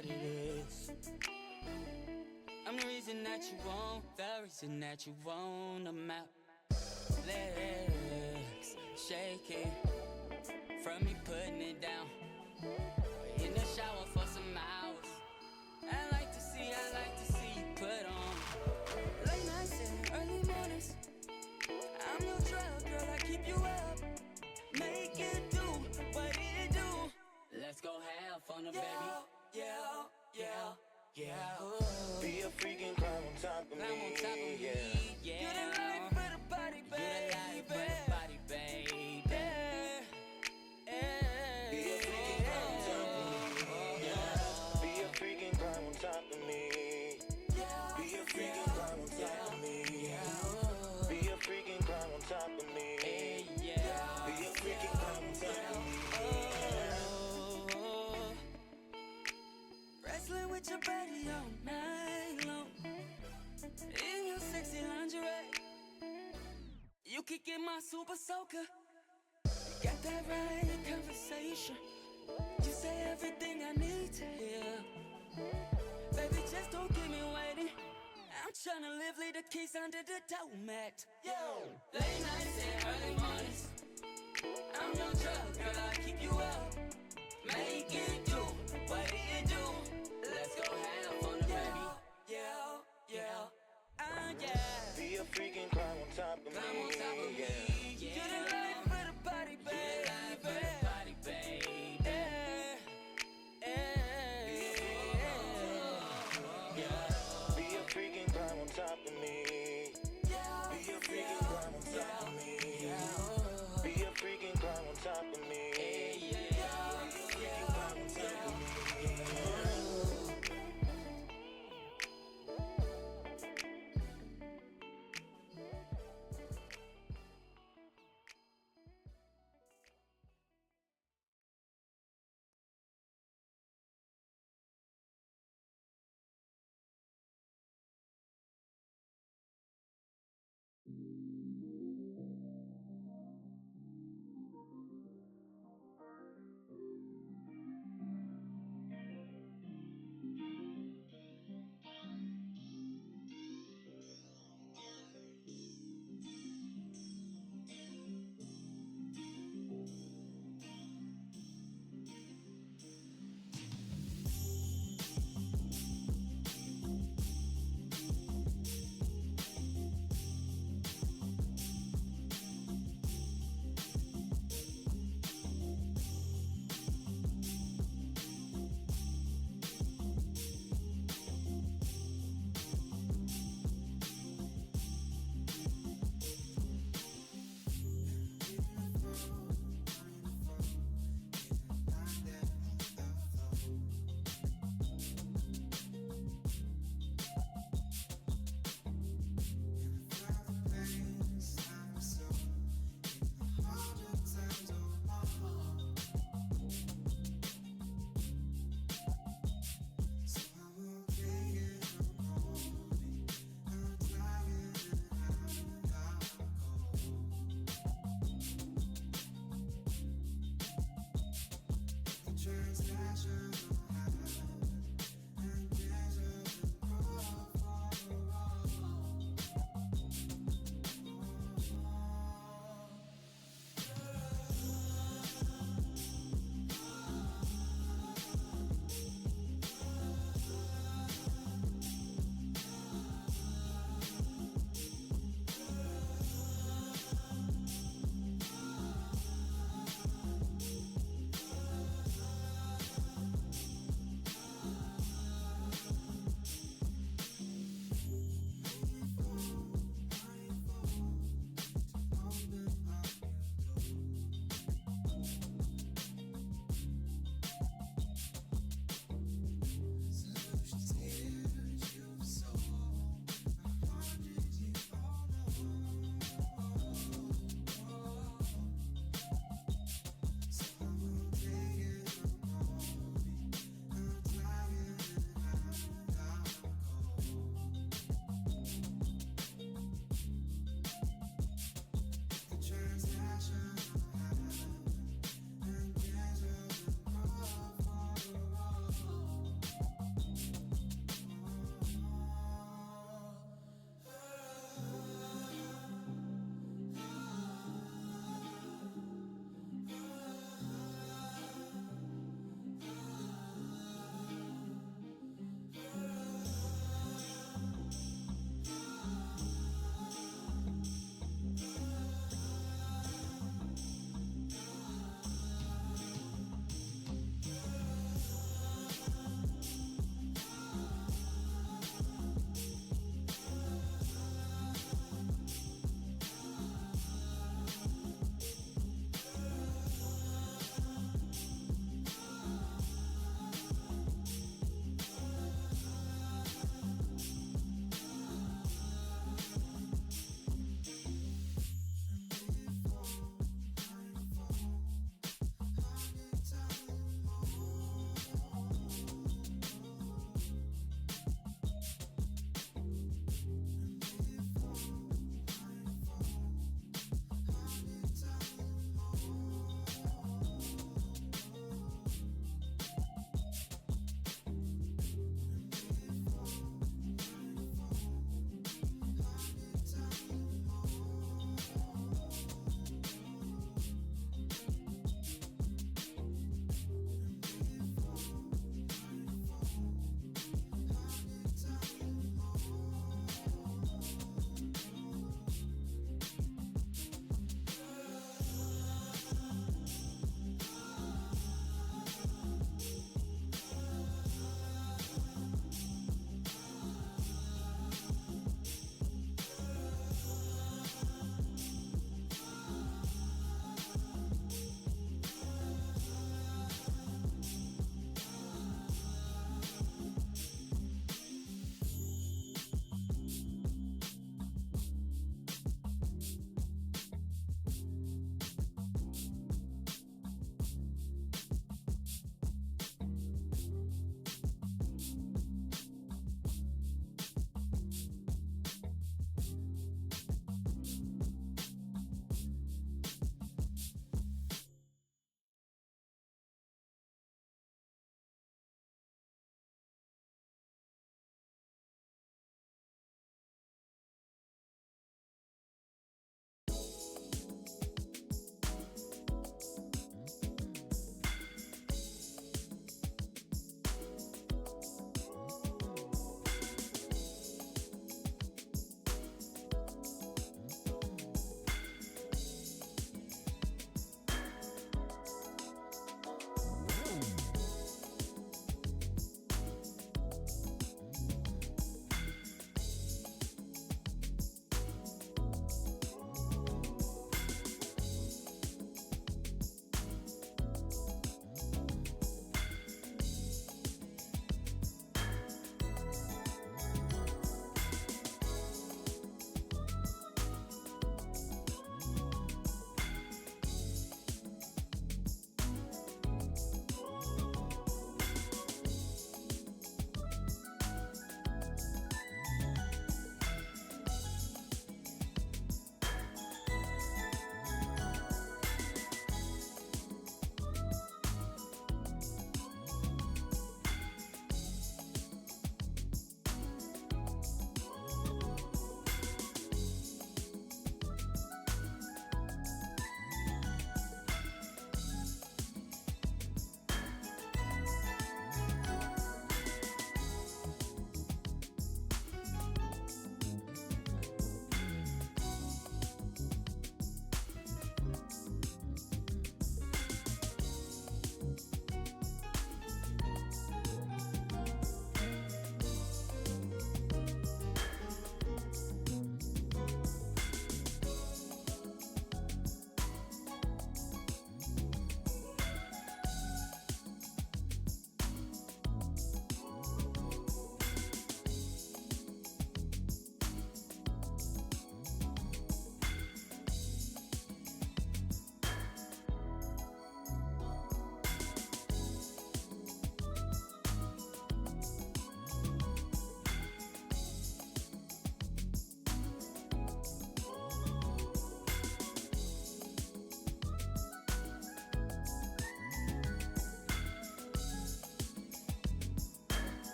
what it is. I'm the reason that you want, the reason that you want. I'm out. Legs shaking from me putting it down. In the shower for some hours. I like to see you put on. Late nights and early mornings. I'm your drug, girl, I keep you up. Make it do what it do. Let's go have fun, baby. Yeah. Be a freaking climb on top of me. Yeah. You're the life for the body, baby. Be a freaking climb on top of me. Be a freaking climb on top of me. Be a freaking climb on top of me. Be a freaking climb on top of me. Be a freaking climb on top of me. Wrestling with your body all night long. In your sexy lingerie. You kick in my super soaker. You got that right conversation. You say everything I need to hear. Baby, just don't keep me waiting. I'm tryna live, leave the keys under the doormat. Yo, late nights and early mornings. I'm your drug, girl, I keep you up. Make it